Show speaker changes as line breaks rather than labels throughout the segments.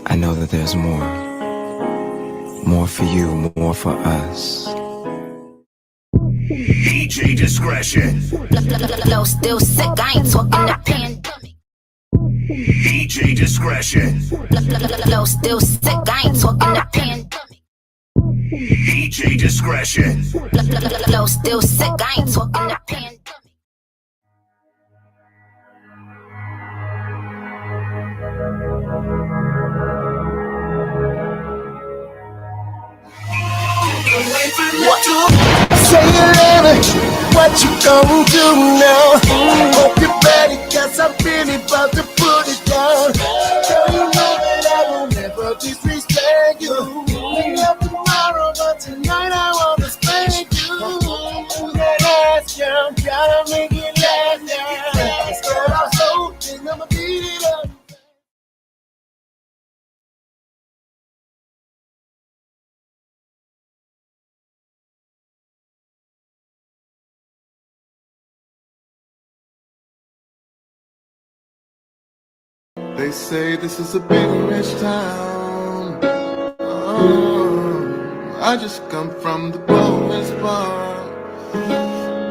I know that there's more. More for you, more for us.
DJ discretion.
Flow still sick, I ain't talking the pandemic.
DJ discretion.
Flow still sick, I ain't talking the pandemic.
DJ discretion.
Flow still sick, I ain't talking the pandemic.
Say it, Anna, what you gonna do now? Hope you're ready, cause I'm really about to put it down. Girl, you know that I will never disrespect you. We love tomorrow, but tonight I wanna spank you. That ass, girl, gotta make it last now. Girl, I'm so thin, I'ma beat it up. They say this is a big rich town. Oh, I just come from the poorest part.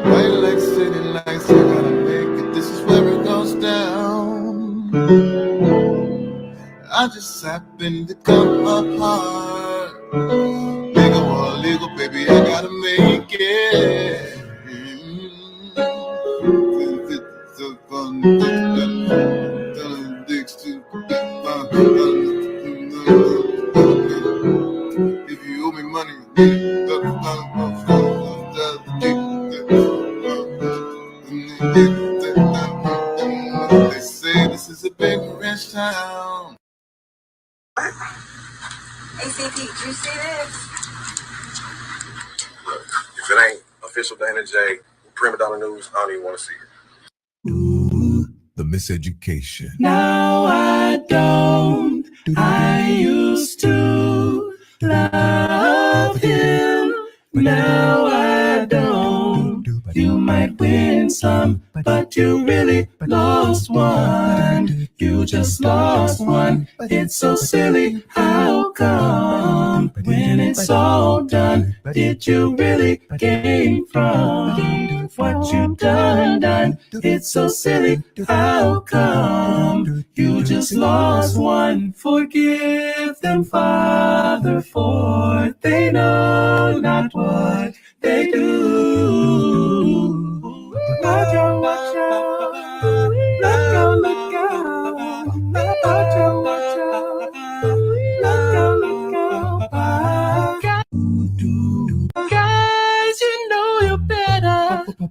White like city lights, I gotta make it. This is where it goes down. I just happen to come apart. Legal or illegal, baby, I gotta make it. If you owe me money, they say this is a big rich town.
ACP, did you see this?
Look, if it ain't official DanaJay, Prima Donna News, I don't even want to see it.
Ooh, the miseducation.
Now I don't. I used to love him. Now I don't. You might win some, but you really lost one. You just lost one. It's so silly. How come when it's all done, did you really gain from what you done? It's so silly. How come you just lost one? Forgive them, Father, for they know not what they do. Let go, watch out. Let go, let go. Let go, watch out. Let go, let go.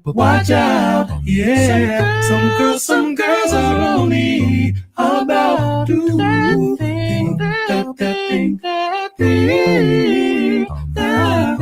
watch out, yeah. Some girls are only about do that thing, that thing, that thing, that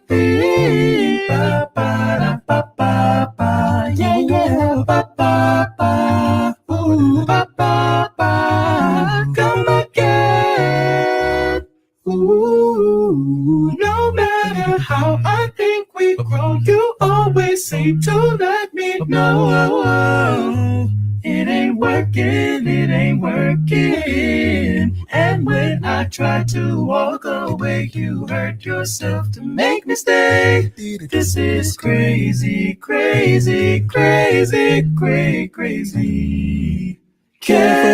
thing, ba ba ba ba ba, yeah yeah, ba ba ba, ooh ba ba ba, come again, ooh. No matter how I think we grow, you always seem to let me know it ain't working, it ain't working. And when I try to walk away, you hurt yourself to make me stay. This is crazy, crazy, crazy, crazy, crazy. Care for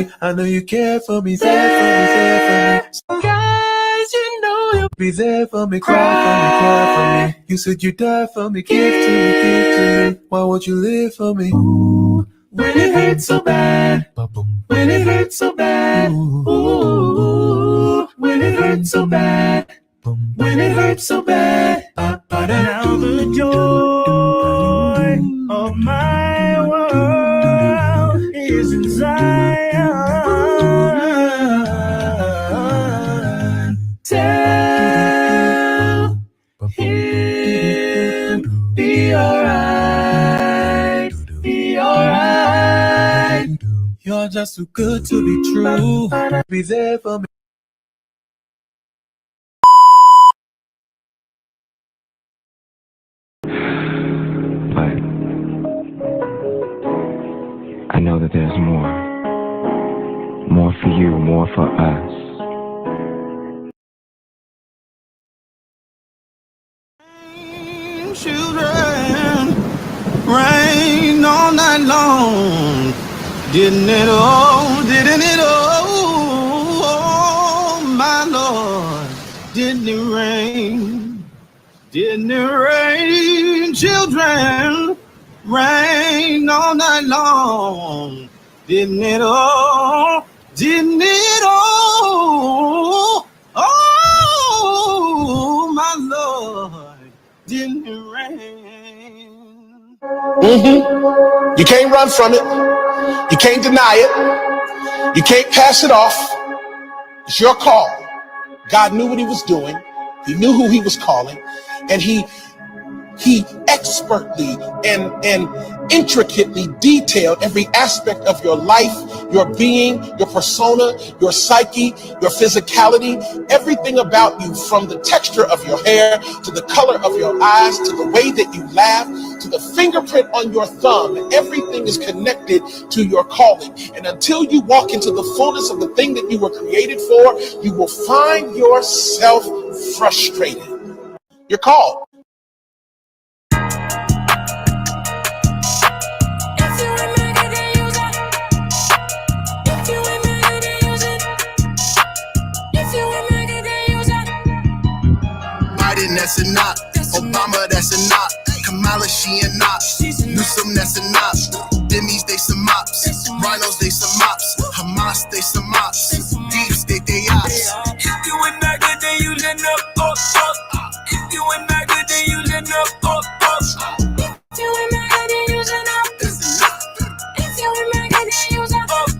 me, I know you care for me, care for me. Guys, you know you'll be there for me, cry for me, care for me. You said you die for me, give to me. Why won't you live for me? Ooh, when it hurts so bad, when it hurts so bad, ooh, when it hurts so bad, when it hurts so bad. Now the joy of my world is in Zion. Tell him, be alright, be alright. You're just too good to be true. Be there for me.
But I know that there's more. More for you, more for us.
Children, rain all night long. Didn't it all, oh my Lord. Didn't it rain? Didn't it rain? Children, rain all night long. Didn't it all? Didn't it all? Oh my Lord. Didn't it rain? You can't run from it. You can't deny it. You can't pass it off. It's your call. God knew what he was doing. He knew who he was calling. And he expertly and intricately detailed every aspect of your life, your being, your persona, your psyche, your physicality, everything about you, from the texture of your hair to the color of your eyes to the way that you laugh to the fingerprint on your thumb. Everything is connected to your calling. And until you walk into the fullness of the thing that you were created for, you will find yourself frustrated. You're called. That's a knock. Obama, that's a knock. Kamala, she a knock. Newsom, that's a knock. Demis, they some mops. Rhinos, they some mops. Hamas, they some mops. Deep state, they ops. If you ain't not good, then you let up. If you ain't not good, then you let up. If you ain't not good, then you let up. If you ain't not good, then you let up.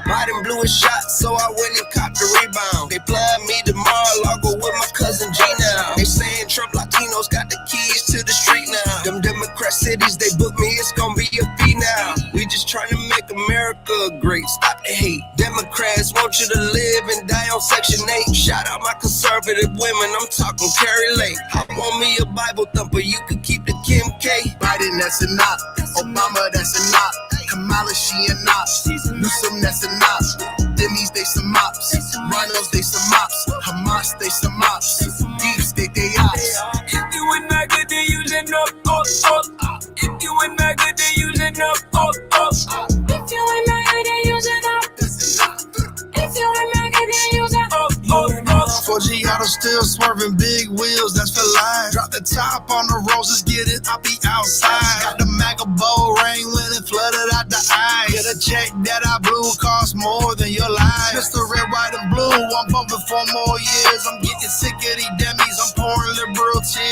Biden blew a shot, so I went and caught the rebound. They fly me to Mar-a-Lago with my cousin G now. They saying Trump Latinos got the keys to the street now. Them Democrat cities, they book me, it's gonna be a fee now. We just trying to make America great, stop the hate. Democrats want you to live and die on Section 8. Shout out my conservative women, I'm talking Carrie Lake. I want me a Bible thumper, you can keep the Kim K. Biden, that's a knock. Obama, that's a knock. Kamala, she a knock. Newsom, that's a knock. Demis, they some mops. Rhinos, they some mops. Hamas, they some mops. Deep state, they ops. If you ain't not good, then you let up. If you ain't not good, then you let up. If you ain't not good, then you let up. If you ain't not good, then you let up. 4G auto still swerving big wheels, that's for life. Drop the top on the roses, get it, I'll be outside. Got the Magabow rain when it flooded out the eyes. Get a check that I blew, cost more than your life. Mr. Red, White, and Blue, I'm bumping for more years. I'm getting sick of these dummies, I'm pouring liberal tears.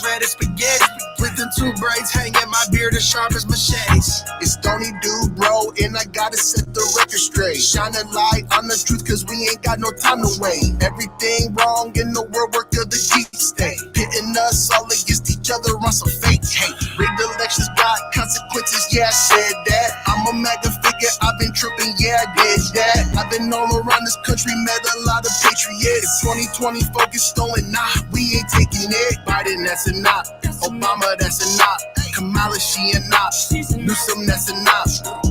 as red as spaghetti. With the two braids hanging, my beard as sharp as machetes. It's Stony Dude, bro, and I gotta set the record straight. Shine a light on the truth, cause we ain't got no time to wait. Everything wrong in the world, work of the deep state. Pitting us all against each other on some fake hate. Rigged elections got consequences, yeah, I said that. I'm a MAGA figure, I've been tripping, yeah, I did that. I've been all around this country, met a lot of patriots. 2020 focused on it, nah, we ain't taking it. Biden, that's a knock. Obama, that's a knock. Kamala, she a knock. Newsom, that's a knock.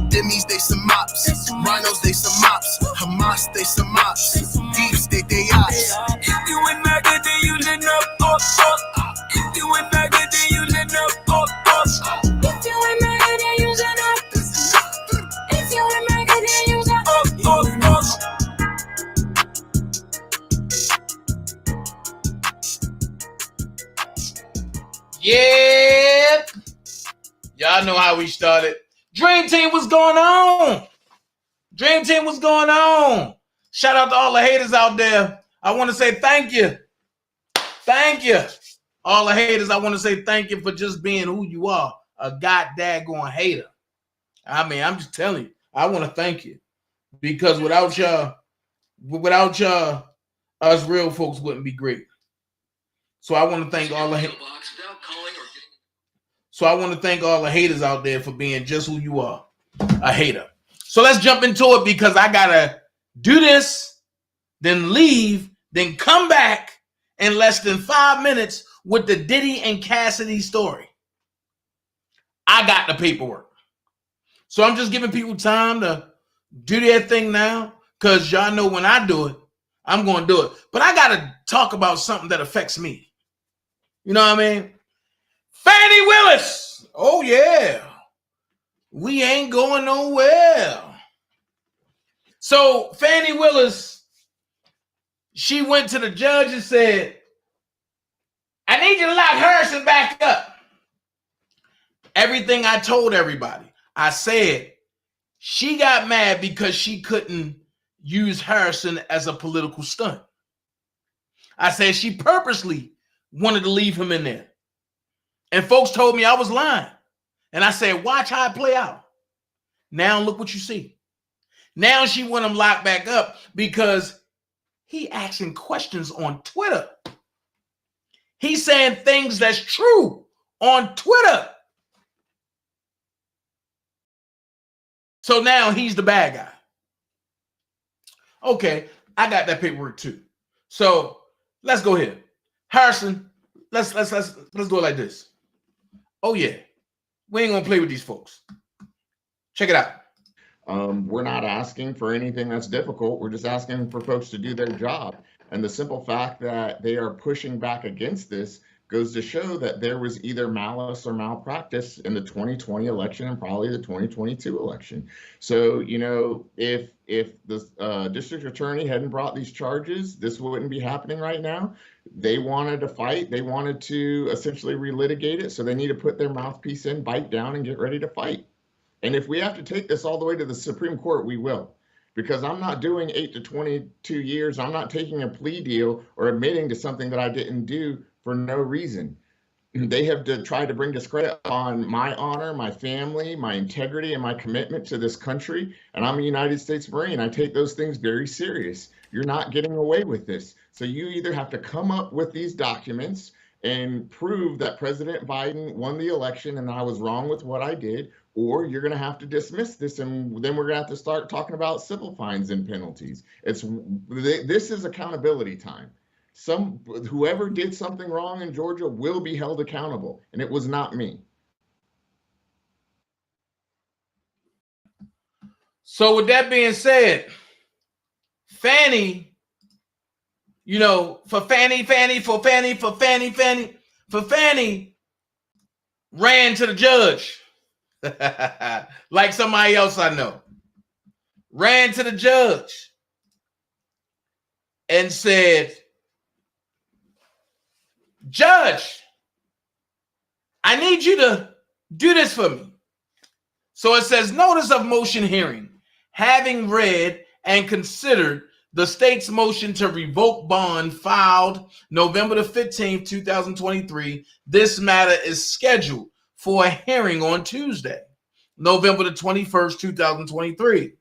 Demis, they some mops. Rhinos, they some mops. Hamas, they some mops. Deep state, they ops.
If you ain't MAGA, then you lit up. If you ain't MAGA, then you lit up.
If you ain't MAGA, then you lit up. If you ain't MAGA, then you lit up.
Yeah. Y'all know how we started. Dream Team, what's going on? Dream Team, what's going on? Shout out to all the haters out there. I want to say thank you. Thank you. All the haters, I want to say thank you for just being who you are. A goddamn hater. I mean, I'm just telling you. I want to thank you. Because without y'all, us real folks wouldn't be great. So I want to thank all the haters. So I want to thank all the haters out there for being just who you are, a hater. So let's jump into it because I got to do this, then leave, then come back in less than 5 minutes with the Diddy and Cassidy story. I got the paperwork. So I'm just giving people time to do their thing now because y'all know when I do it, I'm going to do it. But I got to talk about something that affects me. You know what I mean? Fanni Willis. Oh, yeah. We ain't going nowhere. So Fanni Willis, she went to the judge and said, I need you to lock Harrison back up. Everything I told everybody. I said she got mad because she couldn't use Harrison as a political stunt. I said she purposely wanted to leave him in there. And folks told me I was lying. And I said, watch how it play out. Now look what you see. Now she want him locked back up because he asking questions on Twitter. He's saying things that's true on Twitter. So now he's the bad guy. Okay, I got that paperwork too. So let's go ahead. Harrison, let's do it like this. Oh yeah, we ain't gonna play with these folks. Check it out.
We're not asking for anything that's difficult. We're just asking for folks to do their job. And the simple fact that they are pushing back against this goes to show that there was either malice or malpractice in the 2020 election and probably the 2022 election. So, you know, if the district attorney hadn't brought these charges, this wouldn't be happening right now. They wanted to fight. They wanted to essentially relitigate it. So they need to put their mouthpiece in, bite down, and get ready to fight. And if we have to take this all the way to the Supreme Court, we will. Because I'm not doing 8 to 22 years. I'm not taking a plea deal or admitting to something that I didn't do for no reason. They have tried to bring discredit on my honor, my family, my integrity, and my commitment to this country. And I'm a United States Marine. I take those things very serious. You're not getting away with this. So you either have to come up with these documents and prove that President Biden won the election and I was wrong with what I did, or you're going to have to dismiss this, and then we're going to have to start talking about civil fines and penalties. This is accountability time. Whoever did something wrong in Georgia will be held accountable, and it was not me.
So with that being said, Fanni, you know, Fanni ran to the judge. Like somebody else I know. Ran to the judge and said, Judge, I need you to do this for me. So it says, notice of motion hearing, having read and considered the state's motion to revoke bond filed November the 15th, 2023. This matter is scheduled for a hearing on Tuesday, November the 21st, 2023.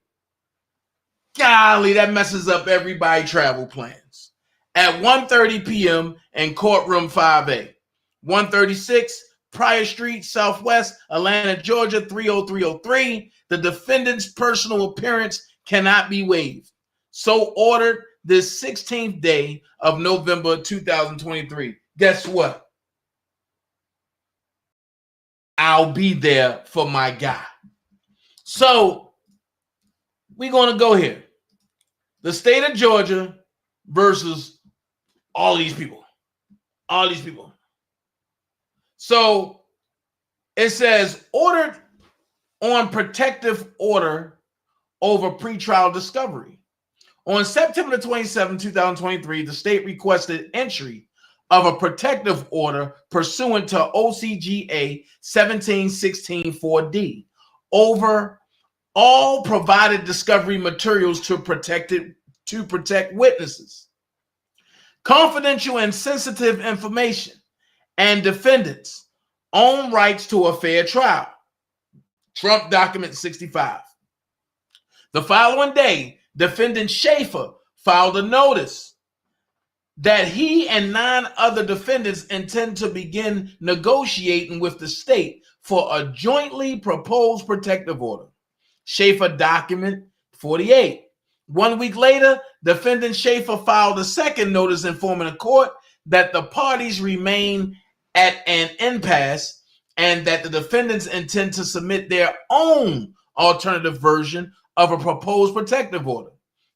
Golly, that messes up everybody's travel plans. At 1:30 p.m. in courtroom 5A, 136 Pryor Street, Southwest, Atlanta, Georgia, 30303, the defendant's personal appearance cannot be waived. So ordered this 16th day of November 2023. Guess what? I'll be there for my guy. So we're going to go here. The state of Georgia versus all these people. All these people. So it says ordered on protective order over pretrial discovery. On September 27, 2023, the state requested entry of a protective order pursuant to OCGA 1716-4D over all provided discovery materials to protect witnesses, confidential and sensitive information, and defendants' own rights to a fair trial. Trump Document 65. The following day, defendant Schaefer filed a notice that he and 9 other defendants intend to begin negotiating with the state for a jointly proposed protective order. Schaefer Document 48. 1 week later, defendant Schaefer filed a second notice informing the court that the parties remain at an impasse and that the defendants intend to submit their own alternative version of a proposed protective order.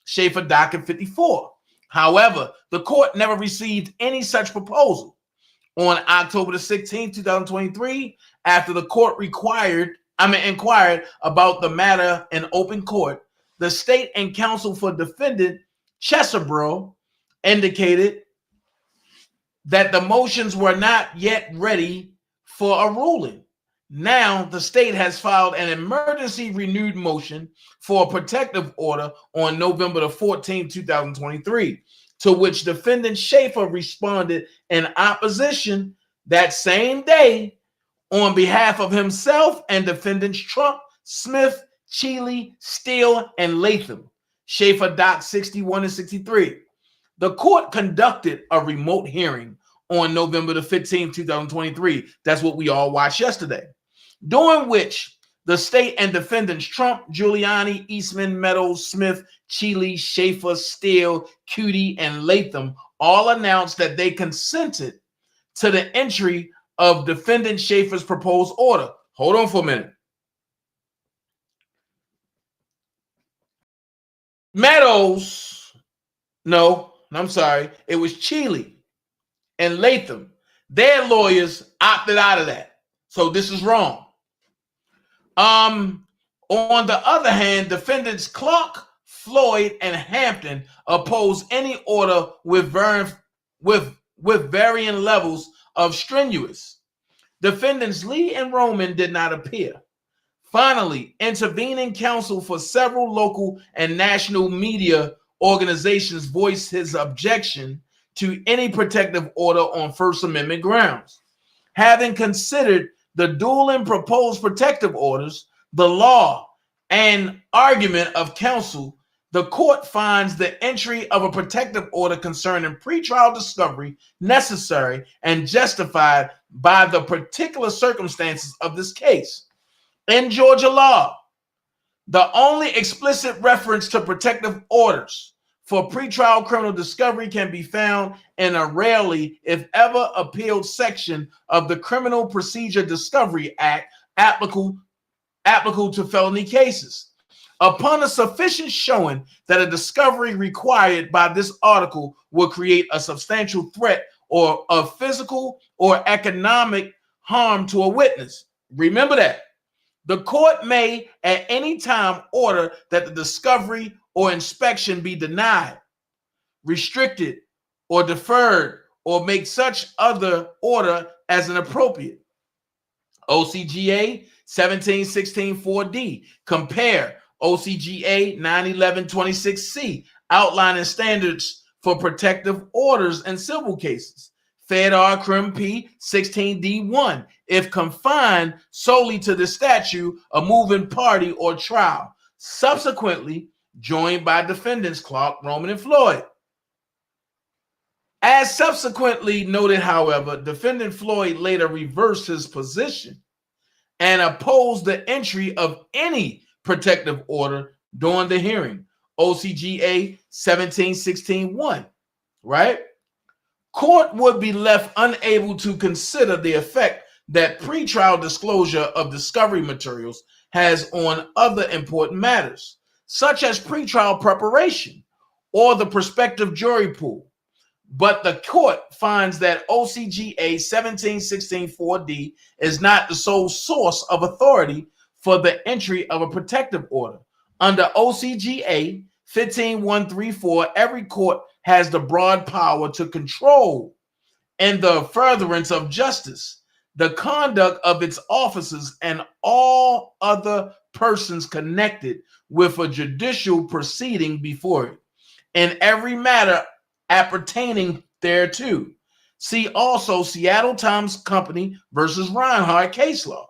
Schaefer Docket 54. However, the court never received any such proposal. On October the 16th, 2023, after the court inquired about the matter in open court, the state and counsel for defendant Chesebro indicated that the motions were not yet ready for a ruling. Now, the state has filed an emergency renewed motion for a protective order on November the 14th, 2023, to which defendant Schaefer responded in opposition that same day on behalf of himself and defendants Trump, Smith, Cheeley, Steele, and Latham. Schaefer Doc 61 and 63. The court conducted a remote hearing on November the 15th, 2023. That's what we all watched yesterday. During which the state and defendants Trump, Giuliani, Eastman, Meadows, Smith, Cheeley, Schaefer, Steele, Cutie, and Latham all announced that they consented to the entry of defendant Schaefer's proposed order. Hold on for a minute. Meadows, no, I'm sorry, it was Cheeley and Latham. Their lawyers opted out of that. So this is wrong. On the other hand, defendants Clark, Floyd, and Hampton opposed any order with varying levels of strenuous. Defendants Lee and Roman did not appear. Finally, intervening counsel for several local and national media organizations voiced his objection to any protective order on First Amendment grounds. Having considered the dual and proposed protective orders, the law, and argument of counsel, the court finds the entry of a protective order concerning pretrial discovery necessary and justified by the particular circumstances of this case. In Georgia law, the only explicit reference to protective orders for pretrial criminal discovery can be found in a rarely, if ever, appealed section of the Criminal Procedure Discovery Act applicable to felony cases. Upon a sufficient showing that a discovery required by this article will create a substantial threat or of physical or economic harm to a witness. Remember that. The court may at any time order that the discovery or inspection be denied, restricted, or deferred, or make such other order as an appropriate. OCGA 1716-4D. Compare OCGA 911-26C. outlining standards for protective orders in civil cases. FedR Crim P 16D1, if confined solely to the statute, a moving party or trial, subsequently joined by defendants Clark, Roman, and Floyd. As subsequently noted, however, defendant Floyd later reversed his position and opposed the entry of any protective order during the hearing. OCGA 1716-1, right? Court would be left unable to consider the effect that pretrial disclosure of discovery materials has on other important matters, such as pretrial preparation or the prospective jury pool. But the court finds that OCGA 1716-4D is not the sole source of authority for the entry of a protective order. Under OCGA 15134, every court has the broad power to control, in the furtherance of justice, the conduct of its officers and all other persons connected with a judicial proceeding before it, in every matter appertaining thereto. See also Seattle Times Company versus Reinhardt case law.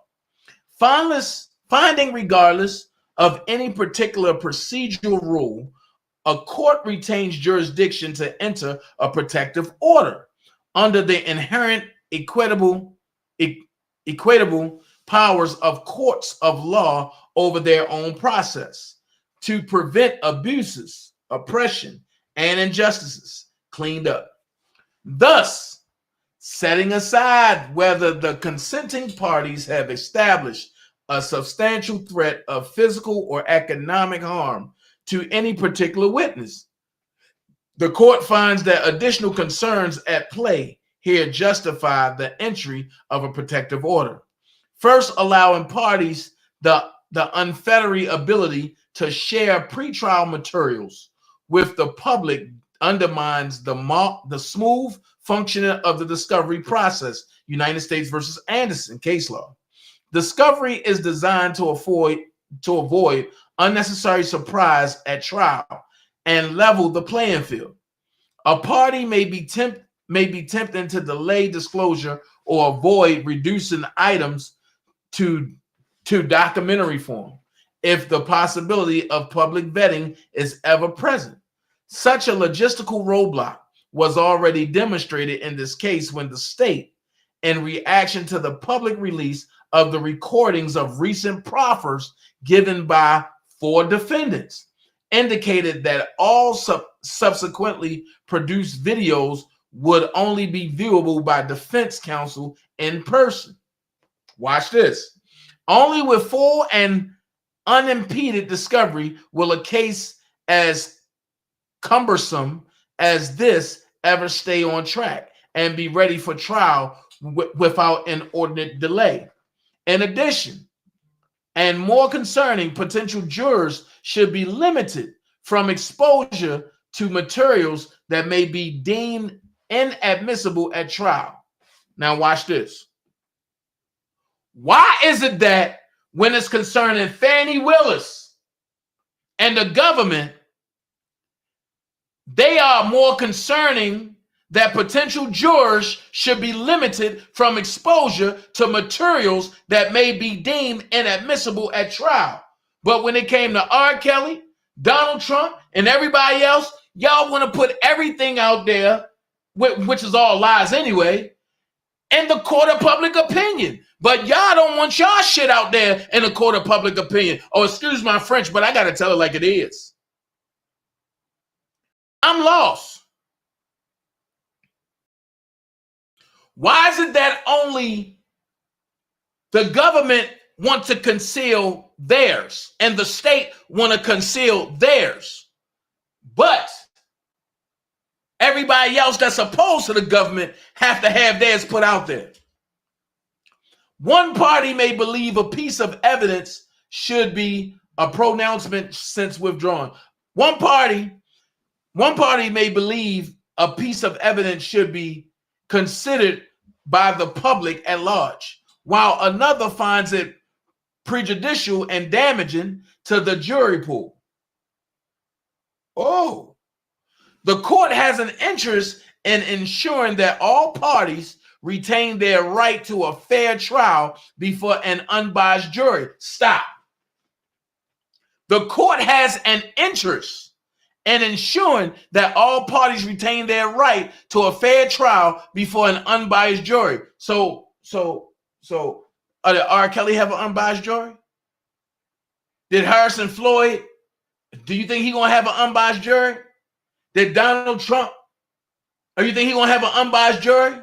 Finding regardless of any particular procedural rule, a court retains jurisdiction to enter a protective order under the inherent equitable powers of courts of law over their own process to prevent abuses, oppression, and injustices cleaned up. Thus, setting aside whether the consenting parties have established a substantial threat of physical or economic harm to any particular witness, the court finds that additional concerns at play here justify the entry of a protective order. First, allowing parties the unfettered ability to share pretrial materials with the public undermines the smooth functioning of the discovery process. United States versus Anderson case law. Discovery is designed to avoid unnecessary surprise at trial and level the playing field. A party may be tempted to delay disclosure or avoid reducing items to documentary form if the possibility of public vetting is ever present. Such a logistical roadblock was already demonstrated in this case when the state, in reaction to the public release of the recordings of recent proffers given by 4 defendants, indicated that all subsequently produced videos would only be viewable by defense counsel in person. Watch this. Only with full and unimpeded discovery will a case as cumbersome as this ever stay on track and be ready for trial without inordinate delay. In addition, and more concerning, potential jurors should be limited from exposure to materials that may be deemed inadmissible at trial. Now watch this. Why is it that when it's concerning Fanni Willis and the government, they are more concerning that potential jurors should be limited from exposure to materials that may be deemed inadmissible at trial? But when it came to R. Kelly, Donald Trump, and everybody else, y'all want to put everything out there, which is all lies anyway, in the court of public opinion. But y'all don't want y'all shit out there in the court of public opinion. Oh, excuse my French, but I got to tell it like it is. I'm lost. Why is it that only the government want to conceal theirs and the state want to conceal theirs, but everybody else that's opposed to the government have to have theirs put out there? One party may believe a piece of evidence should be a pronouncement since withdrawn. One party may believe a piece of evidence should be considered by the public at large, while another finds it prejudicial and damaging to the jury pool. Oh, The court has an interest in ensuring that all parties retain their right to a fair trial before an unbiased jury. Stop. The court has an interest in ensuring that all parties retain their right to a fair trial before an unbiased jury. So did R. Kelly have an unbiased jury? Did Harrison Floyd, do you think he's going to have an unbiased jury? Did Donald Trump, or you think he's going to have an unbiased jury?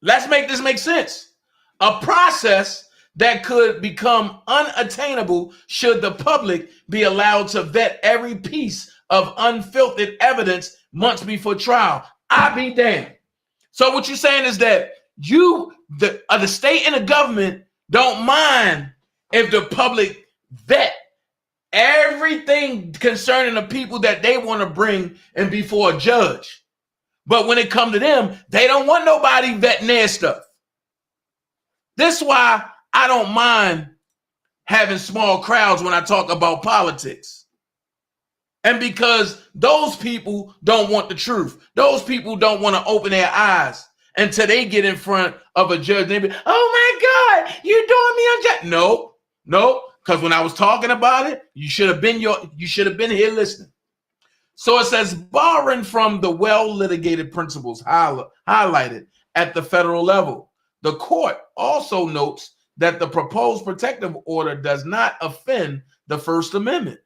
Let's make this make sense. A process that could become unattainable should the public be allowed to vet every piece of unfiltered evidence months before trial. I be damned. So what you're saying is that the state and the government don't mind if the public vet everything concerning the people that they want to bring and before a judge. But when it comes to them, they don't want nobody vetting their stuff. This is why I don't mind having small crowds when I talk about politics. And because those people don't want the truth. Those people don't want to open their eyes until they get in front of a judge. They be, oh my God, you're doing me unjust. No, because when I was talking about it, you should have been here listening. So it says, borrowing from the well-litigated principles highlighted at the federal level, the court also notes that the proposed protective order does not offend the First Amendment.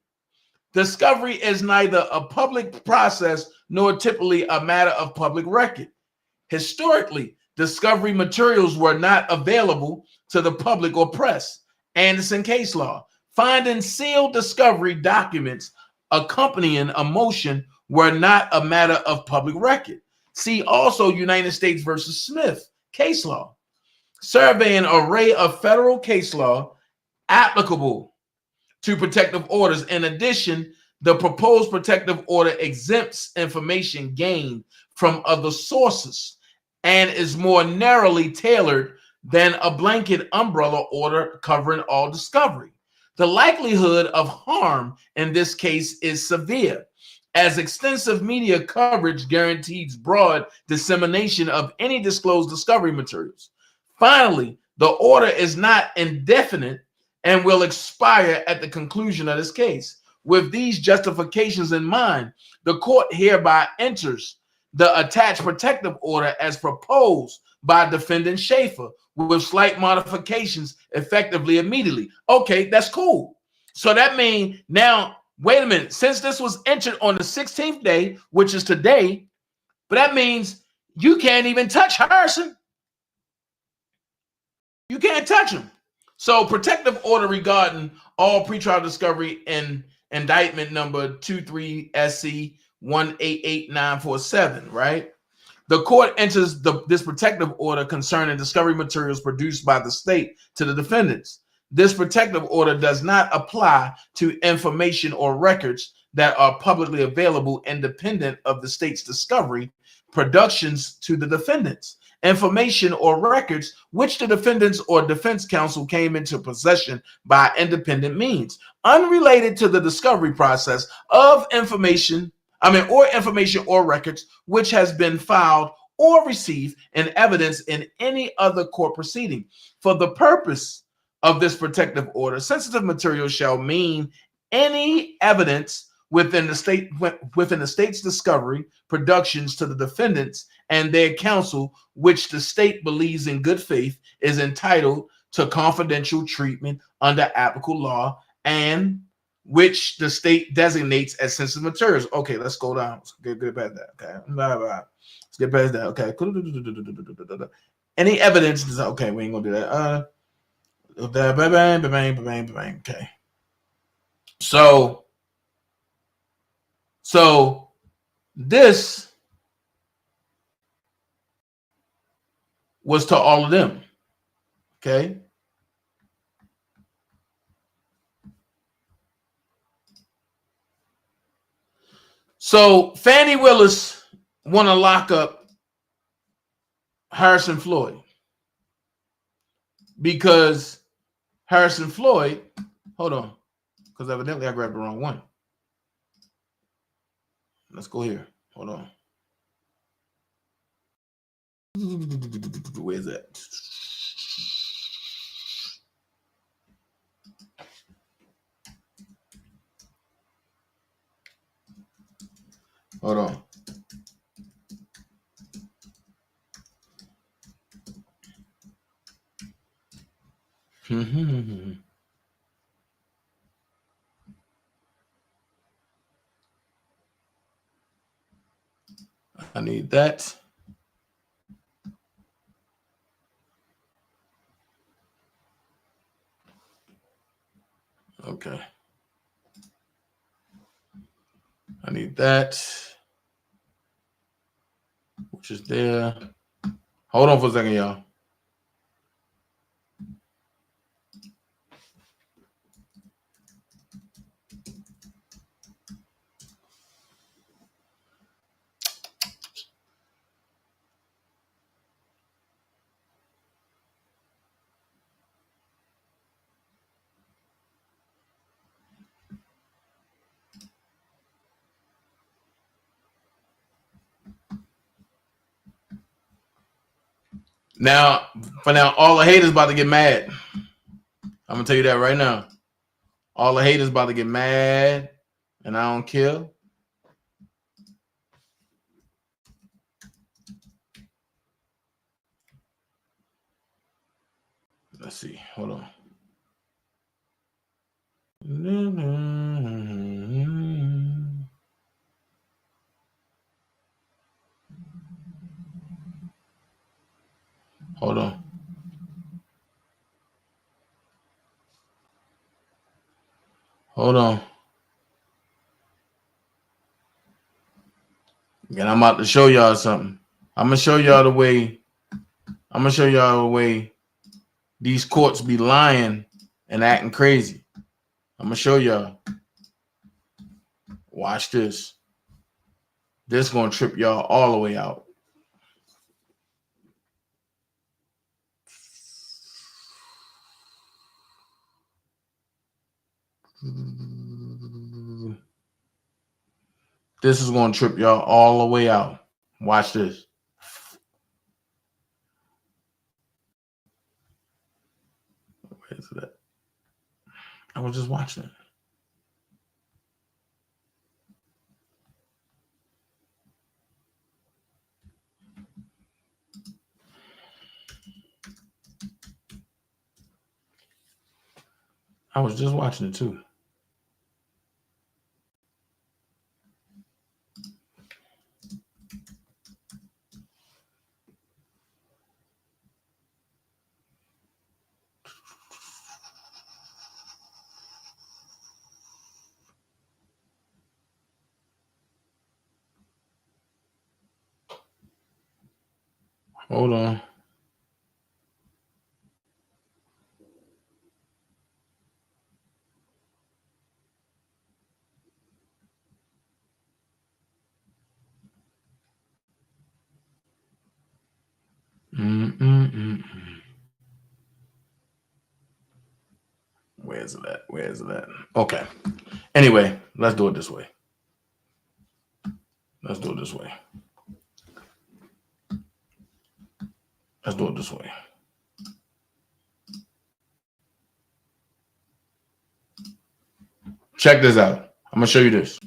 Discovery is neither a public process nor typically a matter of public record. Historically, discovery materials were not available to the public or press. Anderson case law. Finding sealed discovery documents accompanying a motion were not a matter of public record. See also United States versus Smith case law. Survey an array of federal case law applicable to protective orders. In addition, the proposed protective order exempts information gained from other sources and is more narrowly tailored than a blanket umbrella order covering all discovery. The likelihood of harm in this case is severe, as extensive media coverage guarantees broad dissemination of any disclosed discovery materials. Finally, the order is not indefinite and will expire at the conclusion of this case. With these justifications in mind, the court hereby enters the attached protective order as proposed by defendant Schaefer, with slight modifications effectively immediately. Okay, that's cool. So that means now, wait a minute, since this was entered on the 16th day, which is today, but that means you can't even touch Harrison. You can't touch him. So protective order regarding all pretrial discovery in indictment number 23 SC 188947, right? The court enters this protective order concerning discovery materials produced by the state to the defendants. This protective order does not apply to information or records that are publicly available independent of the state's discovery productions to the defendants. Information or records which the defendants or defense counsel came into possession by independent means, unrelated to the discovery process of information or records which has been filed or received in evidence in any other court proceeding. For the purpose of this protective order, sensitive material shall mean any evidence within the state's discovery productions to the defendants and their counsel, which the state believes in good faith is entitled to confidential treatment under applicable law and which the state designates as sensitive materials. Okay, let's go down. Let's get past that. Okay, let's get past that. Okay, any evidence? Okay, we ain't gonna do that. Okay. So this was to all of them. Okay. So Fanni Willis want to lock up Harrison Floyd because Harrison Floyd, hold on, because evidently I grabbed the wrong one. Let's go here. Hold on. Where's that? Hold on. I need that. Okay. I need that, which is there. Hold on for a second, y'all. Now, for now, all the haters about to get mad. I'm gonna tell you that right now. All the haters about to get mad, and I don't care. Let's see. Hold on. Hold on. Hold on. And I'm about to show y'all something. I'm gonna show y'all the way. I'm gonna show y'all the way these courts be lying and acting crazy. I'm gonna show y'all. Watch this. This gonna trip y'all all the way out. This is gonna trip y'all all the way out. Watch this. Where's that? I was just watching it. I was just watching it too. Hold on. Where's it at? Where's it at? Okay. Anyway, let's do it this way. Let's do it this way. Let's do it this way. Check this out. I'm going to show you this.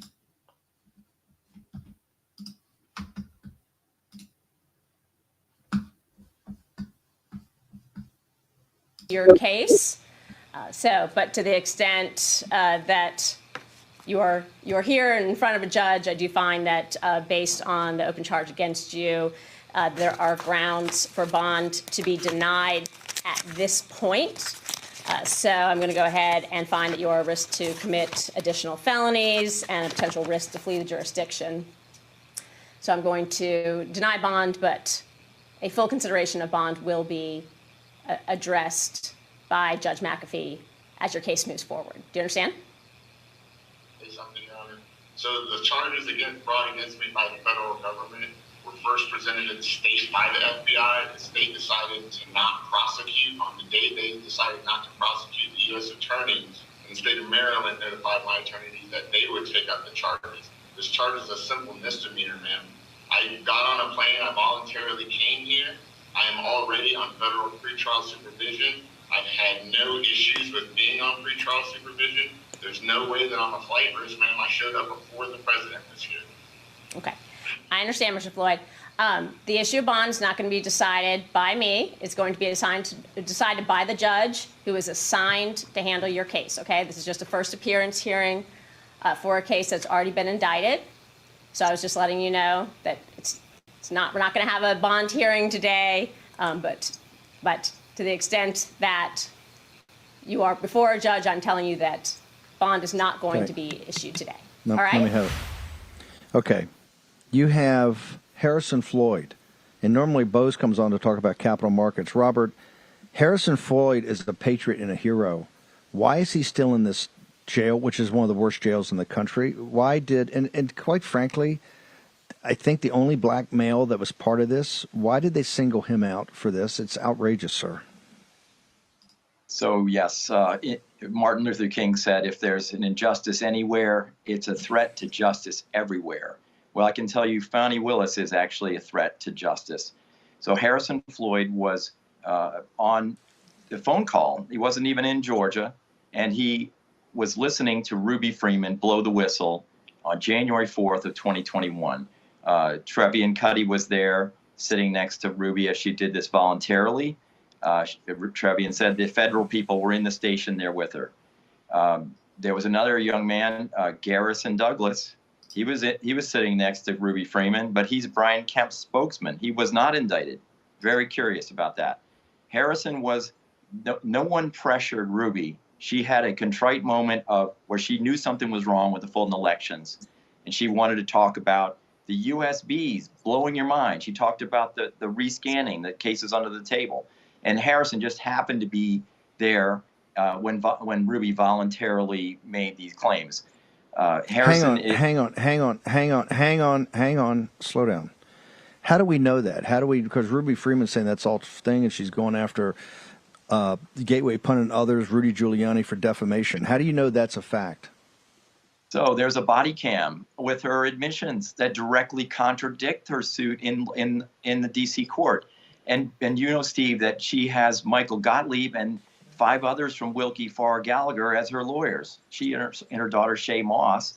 Your case. But to the extent that you're here in front of a judge, I do find that based on the open charge against you, there are grounds for bond to be denied at this point. So I'm going to go ahead and find that you are a risk to commit additional felonies and a potential risk to flee the jurisdiction. So I'm going to deny bond, but a full consideration of bond will be addressed by Judge McAfee as your case moves forward. Do you understand?
Say something, Your Honor. So the charges brought against me by the federal government were first presented to the state by the FBI. The state decided to not prosecute. On the day they decided not to prosecute, the U.S. attorneys in the state of Maryland notified my attorneys that they would take up the charges. This charge is a simple misdemeanor, ma'am. I got on a plane. I voluntarily came here. I am already on federal pretrial supervision. I've had no issues with being on pretrial supervision. There's no way that I'm a flight risk, ma'am. I showed up before the president was here.
Okay. I understand, Mr. Floyd. The issue of bond is not going to be decided by me. It's going to be decided by the judge who is assigned to handle your case, okay? This is just a first appearance hearing for a case that's already been indicted. So I was just letting you know that it's not, we're not going to have a bond hearing today, but to the extent that you are before a judge, I'm telling you that bond is not going to be issued today.
No,
all right?
Let me have it. Okay. You have Harrison Floyd, and normally Bose comes on to talk about capital markets. Robert, Harrison Floyd is a patriot and a hero. Why is he still in this jail, which is one of the worst jails in the country? Why did, and quite frankly, I think the only black male that was part of this, why did they single him out for this? It's outrageous, sir.
So, yes, Martin Luther King said, if there's an injustice anywhere, it's a threat to justice everywhere. Well, I can tell you Fanni Willis is actually a threat to justice. So Harrison Floyd was on the phone call. He wasn't even in Georgia, and he was listening to Ruby Freeman blow the whistle on January 4th of 2021. Trevian Cuddy was there sitting next to Ruby as she did this voluntarily. Trevian said the federal people were in the station there with her. There was another young man, Garrison Douglas. He was sitting next to Ruby Freeman, but he's Brian Kemp's spokesman. He was not indicted. Very curious about that. Harrison was, no one pressured Ruby. She had a contrite moment where she knew something was wrong with the Fulton elections, and she wanted to talk about the USBs blowing your mind. She talked about the rescanning, the cases under the table. And Harrison just happened to be there when Ruby voluntarily made these claims. Harrison,
hang on, slow down. How do we know that? How do we, because Ruby Freeman's saying that's all thing, and she's going after Gateway Pundit and others, Rudy Giuliani, for defamation. How do you know that's a fact?
So there's a body cam with her admissions that directly contradict her suit in the D.C. court. And you know, Steve, that she has Michael Gottlieb and 5 others from Wilkie Farr Gallagher as her lawyers. She and her daughter Shay Moss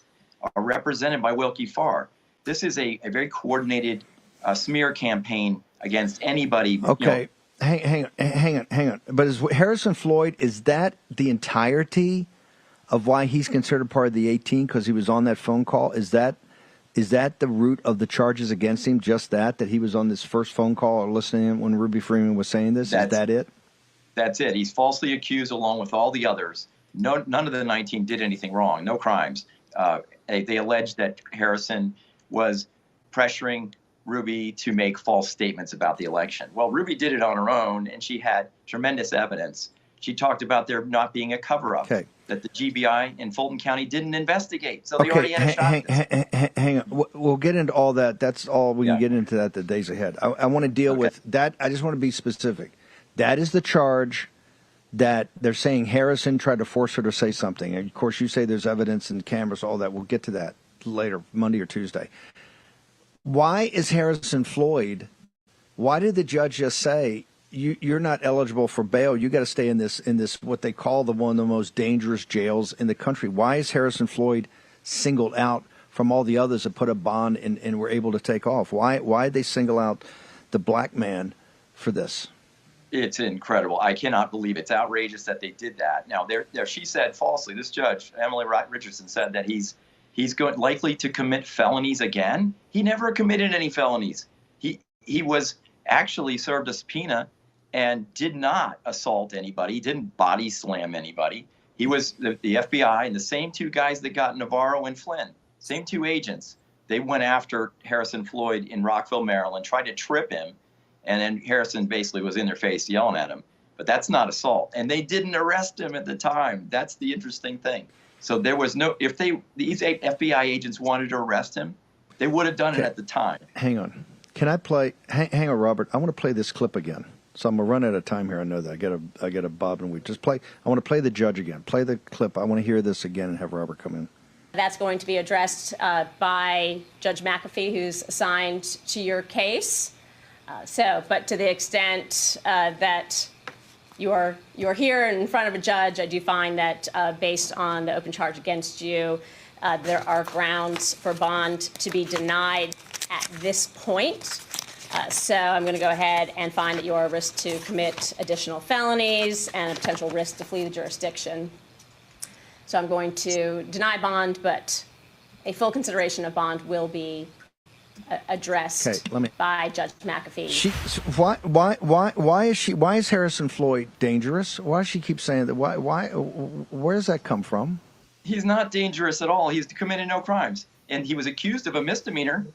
are represented by Wilkie Farr. This is a very coordinated smear campaign against anybody.
Okay, hang on. But is Harrison Floyd, is that the entirety of why he's considered part of the 18 because he was on that phone call? Is that the root of the charges against him? Just that he was on this first phone call or listening when Ruby Freeman was saying this? Is that it?
That's it. He's falsely accused along with all the others. None of the 19 did anything wrong. No crimes. They alleged that Harrison was pressuring Ruby to make false statements about the election. Well, Ruby did it on her own, and she had tremendous evidence. She talked about there not being a cover-up, that the GBI in Fulton County didn't investigate. So they already had a shot.
Hang on. We'll get into all that. That's all we can get into that the days ahead. I want to deal with that. I just want to be specific. That is the charge that they're saying Harrison tried to force her to say something. And, of course, you say there's evidence and cameras, all that. We'll get to that later, Monday or Tuesday. Why is Harrison Floyd, why did the judge just say, you're not eligible for bail. You got to stay in this what they call one of the most dangerous jails in the country. Why is Harrison Floyd singled out from all the others that put a bond and were able to take off? Why did they single out the black man for this?
It's incredible. I cannot believe it's outrageous that they did that. Now, there she said falsely. This judge, Emily Richardson, said that he's likely to commit felonies again. He never committed any felonies. He was actually served a subpoena and did not assault anybody. He didn't body slam anybody. He was the FBI and the same 2 guys that got Navarro and Flynn, same 2 agents. They went after Harrison Floyd in Rockville, Maryland, tried to trip him. And then Harrison basically was in their face yelling at him. But that's not assault. And they didn't arrest him at the time. That's the interesting thing. So there was no, if these FBI agents wanted to arrest him, they would have done it at the time.
Hang on. Can I play, hang on, Robert. I want to play this clip again. So I'm going to run out of time here. I know that. I got a bob and weave. Just play. I want to play the judge again. Play the clip. I want to hear this again and have Robert come in.
That's going to be addressed by Judge McAfee, who's assigned to your case. But to the extent that you're here in front of a judge, I do find that based on the open charge against you, there are grounds for bond to be denied at this point. So I'm going to go ahead and find that you're a risk to commit additional felonies and a potential risk to flee the jurisdiction. So I'm going to deny bond, but a full consideration of bond will be addressed by Judge McAfee. Why is Harrison Floyd dangerous? Why does she keep saying that? Where does that come from?
He's not dangerous at all. He's committed no crimes, and he was accused of a misdemeanor,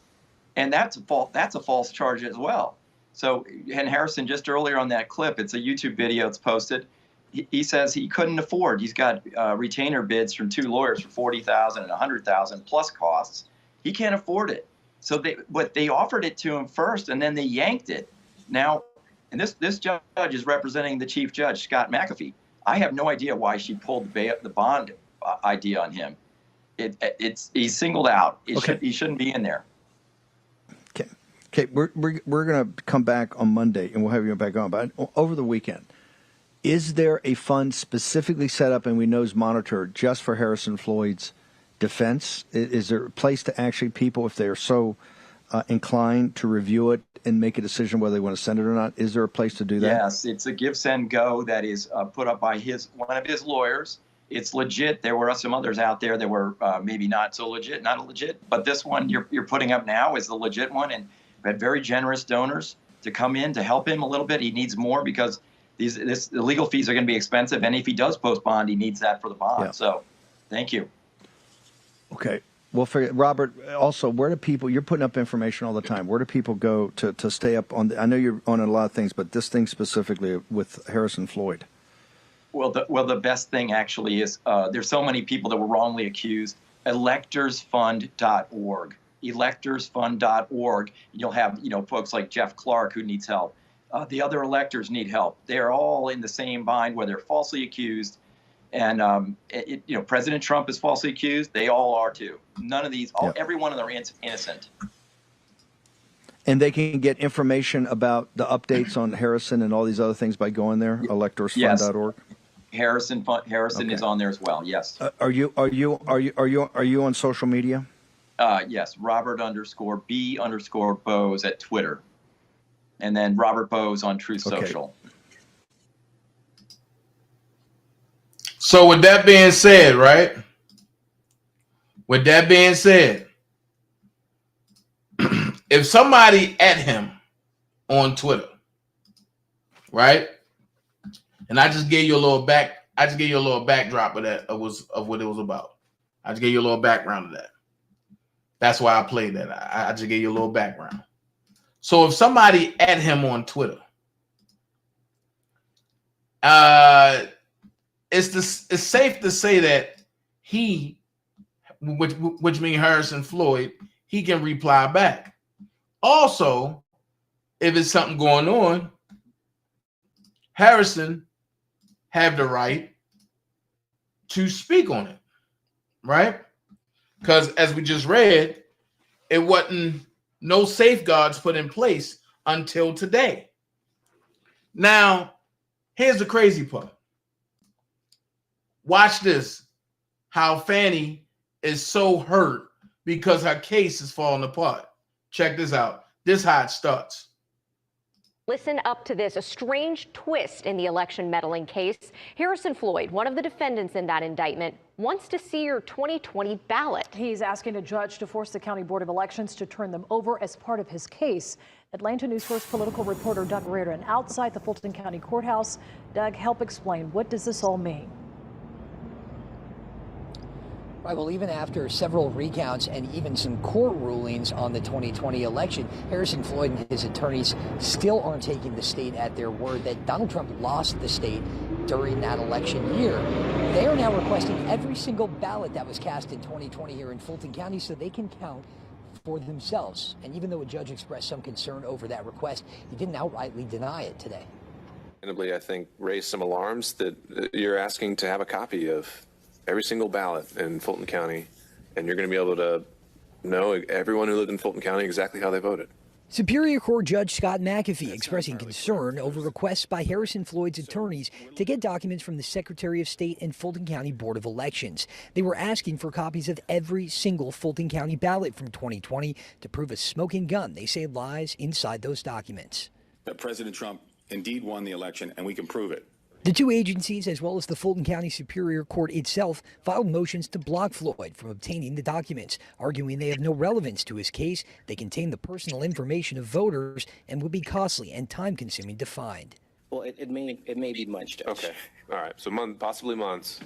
and that's a false charge as well. So, and Harrison, just earlier on that clip, it's a YouTube video, it's posted. He says he couldn't afford. He's got retainer bids from 2 lawyers for $40,000 and $100,000 plus costs. He can't afford it. So they offered it to him first, and then they yanked it. Now, and this judge is representing the chief judge, Scott McAfee. I have no idea why she pulled the bond idea on him. He's singled out. He shouldn't be in there.
Okay, we're going to come back on Monday, and we'll have you back on. But over the weekend, is there a fund specifically set up and we know is monitored just for Harrison Floyd's defense? Is there a place to actually people, if they are so inclined to review it and make a decision whether they want to send it or not? Is there a place to do that?
Yes, it's a give, send, go that is put up by one of his lawyers. It's legit. There were some others out there that were maybe not so legit, but this one you're putting up now is the legit one, and we had very generous donors to come in to help him a little bit. He needs more because the legal fees are going to be expensive, and if he does post bond, he needs that for the bond. Yeah. So, thank you.
Okay. Well, Robert, also, where do people, you're putting up information all the time. Where do people go to stay up on, I know you're on a lot of things, but this thing specifically with Harrison Floyd?
Well, the best thing actually is there's so many people that were wrongly accused. Electorsfund.org. Electorsfund.org. You'll have, folks like Jeff Clark who needs help. The other electors need help. They're all in the same bind where they're falsely accused. And, President Trump is falsely accused. They all are too. None of these, every one of them are innocent.
And they can get information about the updates on Harrison and all these other things by going there, electorsfund.org.
Yes. Harrison is on there as well. Yes.
Are you on social media?
Yes. Robert_B_Bose at Twitter. And then Robert Bose on Truth Social.
So with that being said, right? With that being said, if somebody at him on Twitter, right? And I just gave you a little backdrop of that of what it was about. I just gave you a little background of that. That's why I played that. I just gave you a little background. So if somebody at him on Twitter, it's safe to say that he, which means Harrison Floyd, he can reply back. Also, if it's something going on, Harrison have the right to speak on it, right? Because as we just read, it wasn't no safeguards put in place until today. Now, here's the crazy part. Watch this, how Fanni is so hurt because her case is falling apart. Check this out. This is how it starts.
Listen up to this, a strange twist in the election meddling case. Harrison Floyd, one of the defendants in that indictment, wants to see your 2020 ballot.
He's asking a judge to force the County Board of Elections to turn them over as part of his case. Atlanta News First political reporter Doug Reardon outside the Fulton County Courthouse. Doug, help explain, what does this all mean?
Right, well, even after several recounts and even some court rulings on the 2020 election, Harrison Floyd and his attorneys still aren't taking the state at their word that Donald Trump lost the state during that election year. They are now requesting every single ballot that was cast in 2020 here in Fulton County so they can count for themselves. And even though a judge expressed some concern over that request, he didn't outrightly deny it today.
I think raised some alarms that you're asking to have a copy of every single ballot in Fulton County and you're going to be able to know everyone who lived in Fulton County exactly how they voted.
Superior Court Judge Scott McAfee expressing concern over requests by Harrison Floyd's attorneys to get documents from the Secretary of State and Fulton County Board of Elections. They were asking for copies of every single Fulton County ballot from 2020 to prove a smoking gun they say lies inside those documents.
That President Trump indeed won the election, and we can prove it.
The two agencies, as well as the Fulton County Superior Court itself, filed motions to block Floyd from obtaining the documents, arguing they have no relevance to his case, they contain the personal information of voters, and would be costly and time-consuming to find.
Well, it may be months, Judge.
Okay, all right, so possibly months.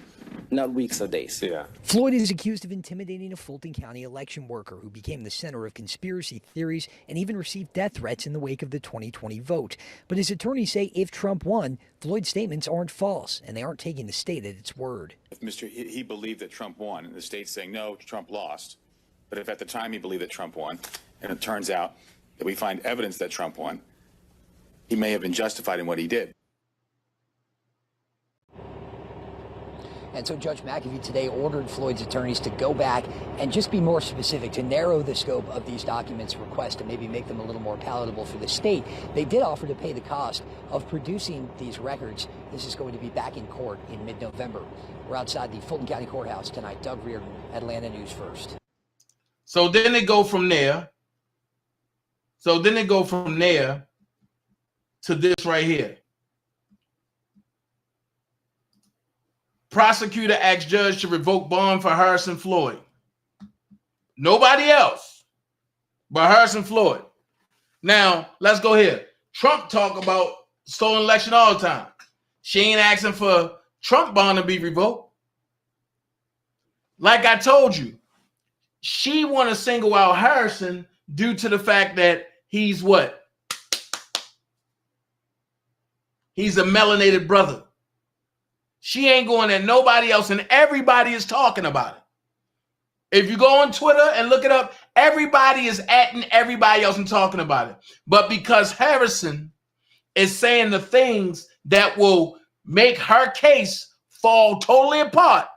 Not weeks or days.
Yeah.
Floyd is accused of intimidating a Fulton County election worker who became the center of conspiracy theories and even received death threats in the wake of the 2020 vote. But his attorneys say if Trump won, Floyd's statements aren't false, and they aren't taking the state at its word.
If he believed that Trump won, and the state's saying, no, Trump lost. But if at the time he believed that Trump won, and it turns out that we find evidence that Trump won, he may have been justified in what he did.
And so Judge McAfee today ordered Floyd's attorneys to go back and just be more specific, to narrow the scope of these documents requests and maybe make them a little more palatable for the state. They did offer to pay the cost of producing these records. This is going to be back in court in mid-November. We're outside the Fulton County Courthouse tonight. Doug Reardon, Atlanta News First.
So then they go from there. To this right here. Prosecutor asks judge to revoke bond for Harrison Floyd. Nobody else but Harrison Floyd. Now, let's go here. Trump talk about stolen election all the time. She ain't asking for Trump bond to be revoked. Like I told you, she want to single out Harrison due to the fact that he's what? He's a melanated brother. She ain't going at nobody else, and everybody is talking about it. If you go on Twitter and look it up, everybody is atting everybody else and talking about it. But because Harrison is saying the things that will make her case fall totally apart,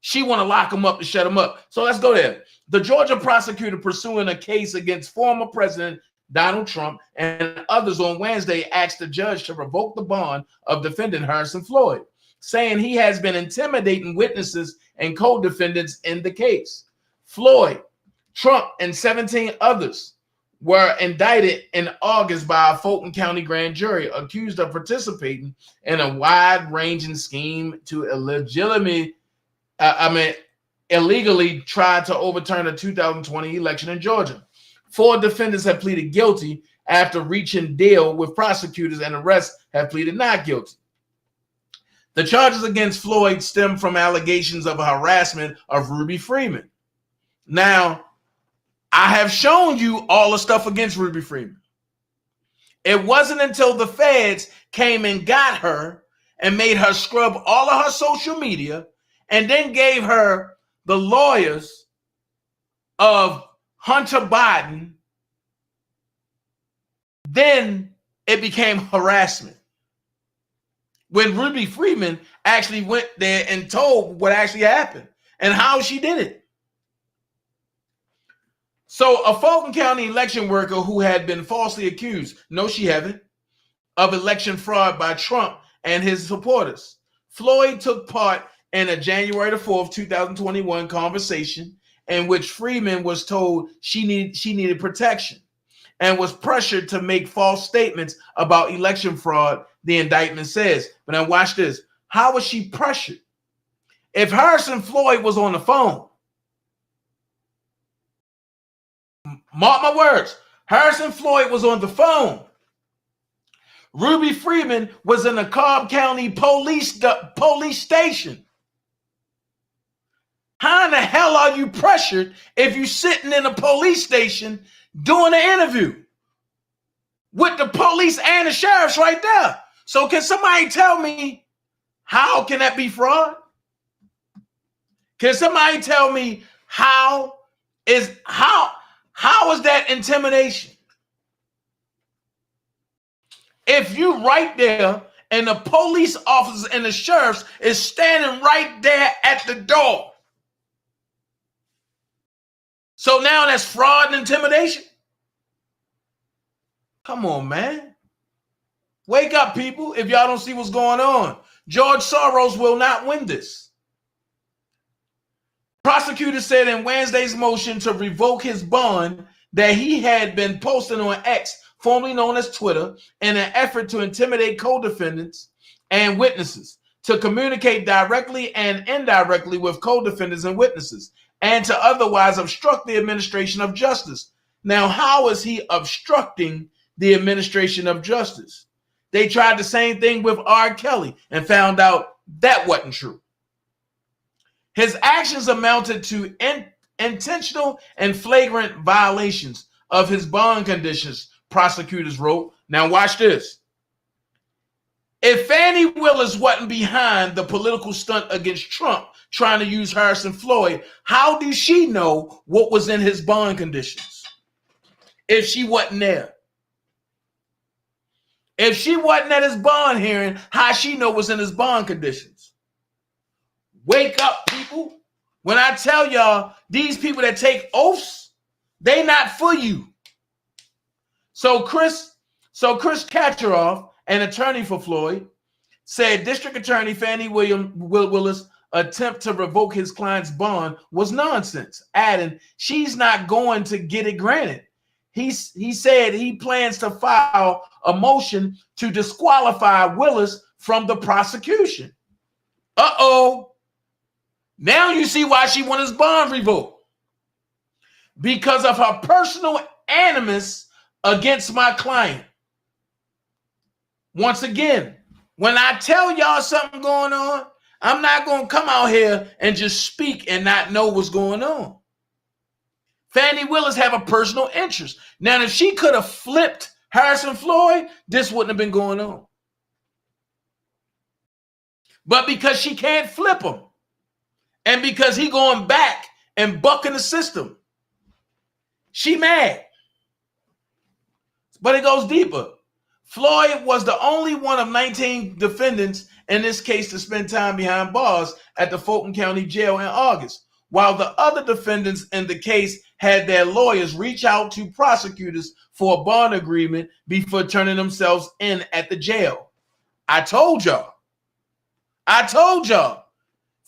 she want to lock him up to shut him up. So let's go there. The Georgia prosecutor pursuing a case against former President Donald Trump and others on Wednesday asked the judge to revoke the bond of defendant Harrison Floyd, saying he has been intimidating witnesses and co-defendants in the case. Floyd, Trump, and 17 others were indicted in August by a Fulton County grand jury accused of participating in a wide-ranging scheme to illegally try to overturn the 2020 election in Georgia. 4 defendants have pleaded guilty after reaching deal with prosecutors, and the rest have pleaded not guilty. The charges against Floyd stem from allegations of harassment of Ruby Freeman. Now, I have shown you all the stuff against Ruby Freeman. It wasn't until the feds came and got her and made her scrub all of her social media and then gave her the lawyers of Hunter Biden, then it became harassment. When Ruby Freeman actually went there and told what actually happened and how she did it. So a Fulton County election worker who had been falsely accused, no she haven't, of election fraud by Trump and his supporters. Floyd took part in a January the 4th, 2021 conversation in which Freeman was told she needed protection and was pressured to make false statements about election fraud, the indictment says. But now watch this. How was she pressured? If Harrison Floyd was on the phone, mark my words, Harrison Floyd was on the phone. Ruby Freeman was in the Cobb County police station. How in the hell are you pressured if you're sitting in a police station doing an interview with the police and the sheriffs right there? So can somebody tell me how can that be fraud? Can somebody tell me how is that intimidation? If you right there and the police officers and the sheriffs is standing right there at the door, So now that's fraud and intimidation? Come on, man. Wake up, people, if y'all don't see what's going on. George Soros will not win this. Prosecutors said in Wednesday's motion to revoke his bond that he had been posting on X, formerly known as Twitter, in an effort to intimidate co-defendants and witnesses, to communicate directly and indirectly with co-defendants and witnesses, and to otherwise obstruct the administration of justice. Now, how is he obstructing the administration of justice? They tried the same thing with R. Kelly and found out that wasn't true. His actions amounted to intentional and flagrant violations of his bond conditions, prosecutors wrote. Now watch this. If Fanni Willis wasn't behind the political stunt against Trump trying to use Harrison Floyd, how do she know what was in his bond conditions if she wasn't there? If she wasn't at his bond hearing, how she know what's in his bond conditions? Wake up, people. When I tell y'all, these people that take oaths, they not for you. So Chris Kacharoff, an attorney for Floyd, said District Attorney Fanni Willis' attempt to revoke his client's bond was nonsense, adding, she's not going to get it granted. He said he plans to file a motion to disqualify Willis from the prosecution. Uh-oh. Now you see why she won his bond revoked. Because of her personal animus against my client. Once again, when I tell y'all something going on, I'm not going to come out here and just speak and not know what's going on. Fanni Willis have a personal interest. Now, if she could have flipped Harrison Floyd, this wouldn't have been going on. But because she can't flip him, and because he going back and bucking the system, she mad. But it goes deeper. Floyd was the only one of 19 defendants in this case to spend time behind bars at the Fulton County Jail in August, while the other defendants in the case had their lawyers reach out to prosecutors for a bond agreement before turning themselves in at the jail. I told y'all.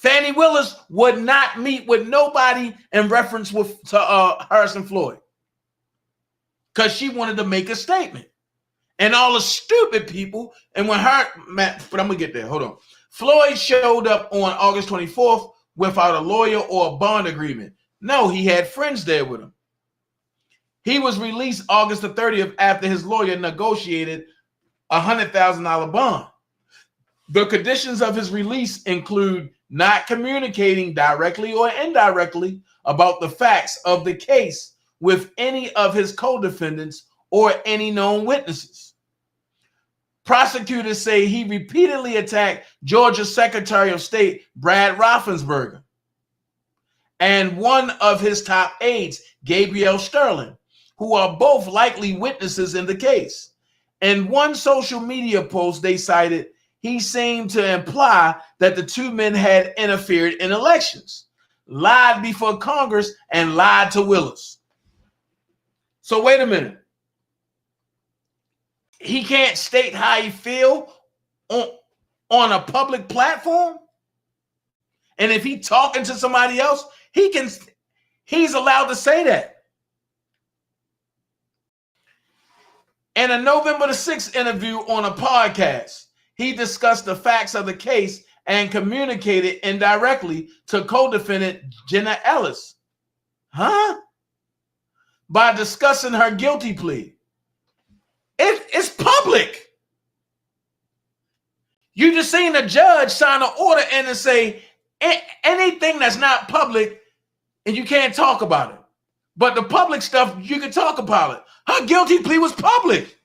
Fanni Willis would not meet with nobody in reference to Harrison Floyd because she wanted to make a statement. And all the stupid people, and when but I'm going to get there. Hold on. Floyd showed up on August 24th without a lawyer or a bond agreement. No, he had friends there with him. He was released August the 30th after his lawyer negotiated a $100,000 bond. The conditions of his release include not communicating directly or indirectly about the facts of the case with any of his co-defendants or any known witnesses. Prosecutors say he repeatedly attacked Georgia's Secretary of State, Brad Raffensperger, and one of his top aides, Gabrielle Sterling, who are both likely witnesses in the case. In one social media post they cited, he seemed to imply that the two men had interfered in elections, lied before Congress, and lied to Willis. So wait a minute. He can't state how he feel on a public platform? And if he talking to somebody else, he's allowed to say that. In a November the 6th interview on a podcast, he discussed the facts of the case and communicated indirectly to co-defendant Jenna Ellis. By discussing her guilty plea. It's public. You just seen a judge sign an order in and say anything that's not public and you can't talk about it. But the public stuff, you can talk about it. Her guilty plea was public.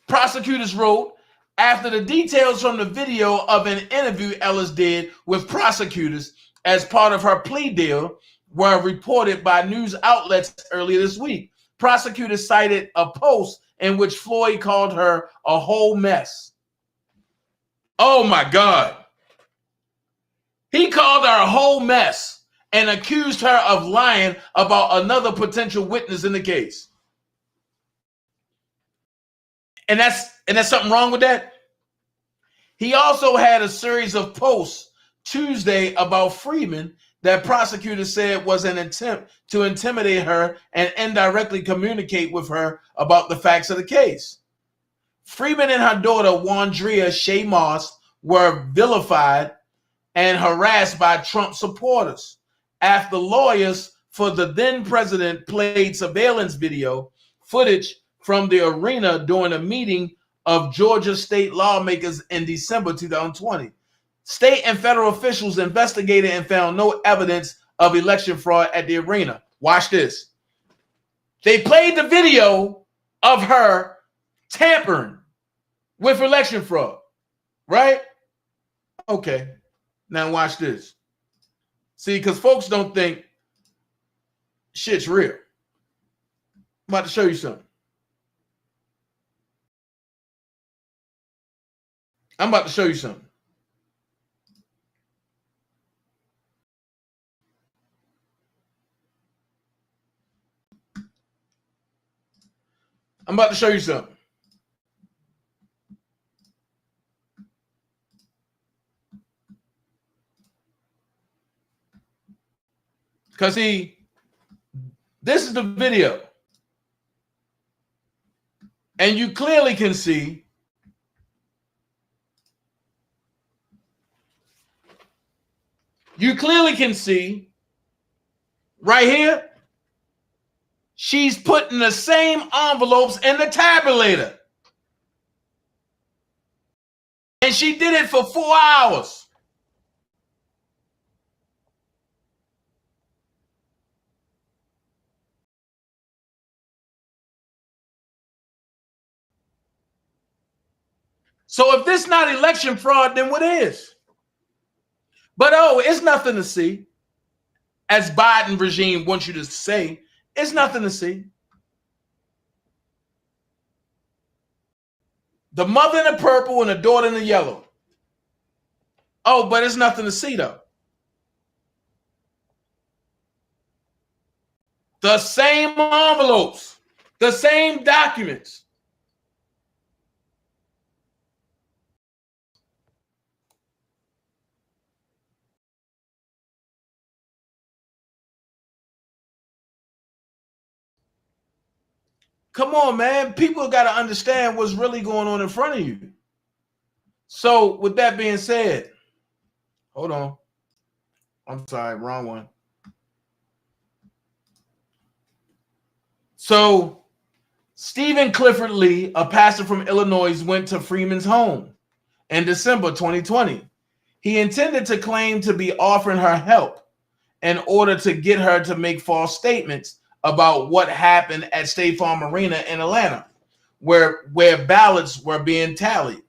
Prosecutors wrote, after the details from the video of an interview Ellis did with prosecutors as part of her plea deal were reported by news outlets earlier this week. Prosecutors cited a post in which Floyd called her a whole mess. Oh my God. He called her a whole mess and accused her of lying about another potential witness in the case. And that's something wrong with that. He also had a series of posts Tuesday about Freeman that prosecutors said was an attempt to intimidate her and indirectly communicate with her about the facts of the case. Freeman and her daughter, Wandrea Shea Moss, were vilified and harassed by Trump supporters after lawyers for the then president played surveillance video footage from the arena during a meeting of Georgia state lawmakers in December 2020. State and federal officials investigated and found no evidence of election fraud at the arena. Watch this. They played the video of her tampering with election fraud, right? Okay. Now watch this. See, because folks don't think shit's real. I'm about to show you something. I'm about to show you something. I'm about to show you something. Because this is the video. And you clearly can see right here, she's putting the same envelopes in the tabulator. And she did it for 4 hours. So if this is not election fraud, then what is? But it's nothing to see. As Biden regime wants you to say, it's nothing to see. The mother in the purple and the daughter in the yellow. Oh, but it's nothing to see though. The same envelopes, the same documents. Come on, man. People got to understand what's really going on in front of you. So with that being said, hold on. I'm sorry, wrong one. So Stephen Clifford Lee, a pastor from Illinois, went to Freeman's home in December 2020. He intended to claim to be offering her help in order to get her to make false statements about what happened at State Farm Arena in Atlanta, where ballots were being tallied.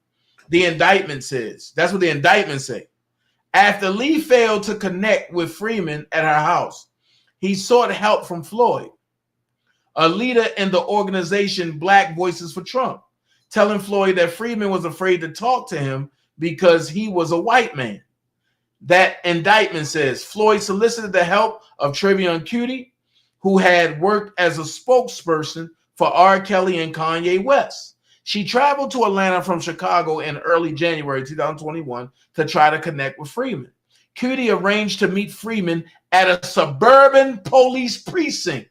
The indictment says. That's what the indictment say. After Lee failed to connect with Freeman at her house, he sought help from Floyd, a leader in the organization Black Voices for Trump, telling Floyd that Freeman was afraid to talk to him because he was a white man. That indictment says Floyd solicited the help of Trevion Cutie, who had worked as a spokesperson for R. Kelly and Kanye West. She traveled to Atlanta from Chicago in early January 2021 to try to connect with Freeman. Cutie arranged to meet Freeman at a suburban police precinct,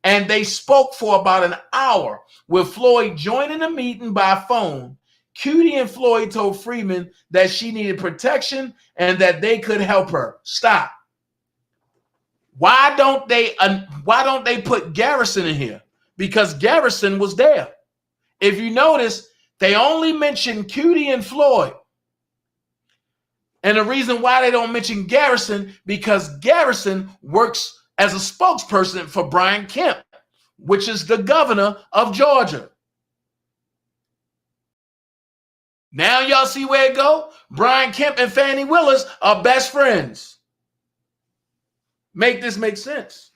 and they spoke for about an hour, with Floyd joining the meeting by phone. Cutie and Floyd told Freeman that she needed protection and that they could help her. Stop. Why don't they put Garrison in here? Because Garrison was there. If you notice, they only mention Cutie and Floyd. And the reason why they don't mention Garrison, because Garrison works as a spokesperson for Brian Kemp, which is the governor of Georgia. Now y'all see where it go? Brian Kemp and Fanni Willis are best friends. Make this make sense.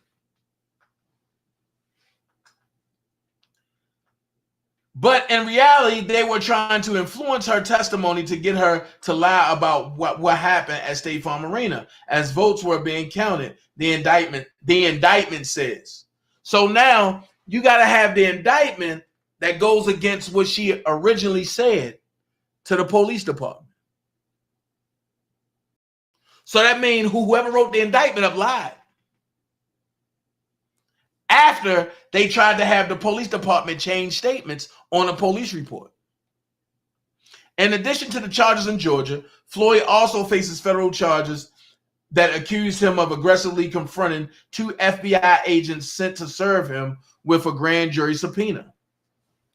But in reality, they were trying to influence her testimony to get her to lie about what happened at State Farm Arena as votes were being counted. The indictment says. So now you got to have the indictment that goes against what she originally said to the police department. So that means whoever wrote the indictment up lied. After they tried to have the police department change statements on a police report. In addition to the charges in Georgia, Floyd also faces federal charges that accused him of aggressively confronting 2 FBI agents sent to serve him with a grand jury subpoena.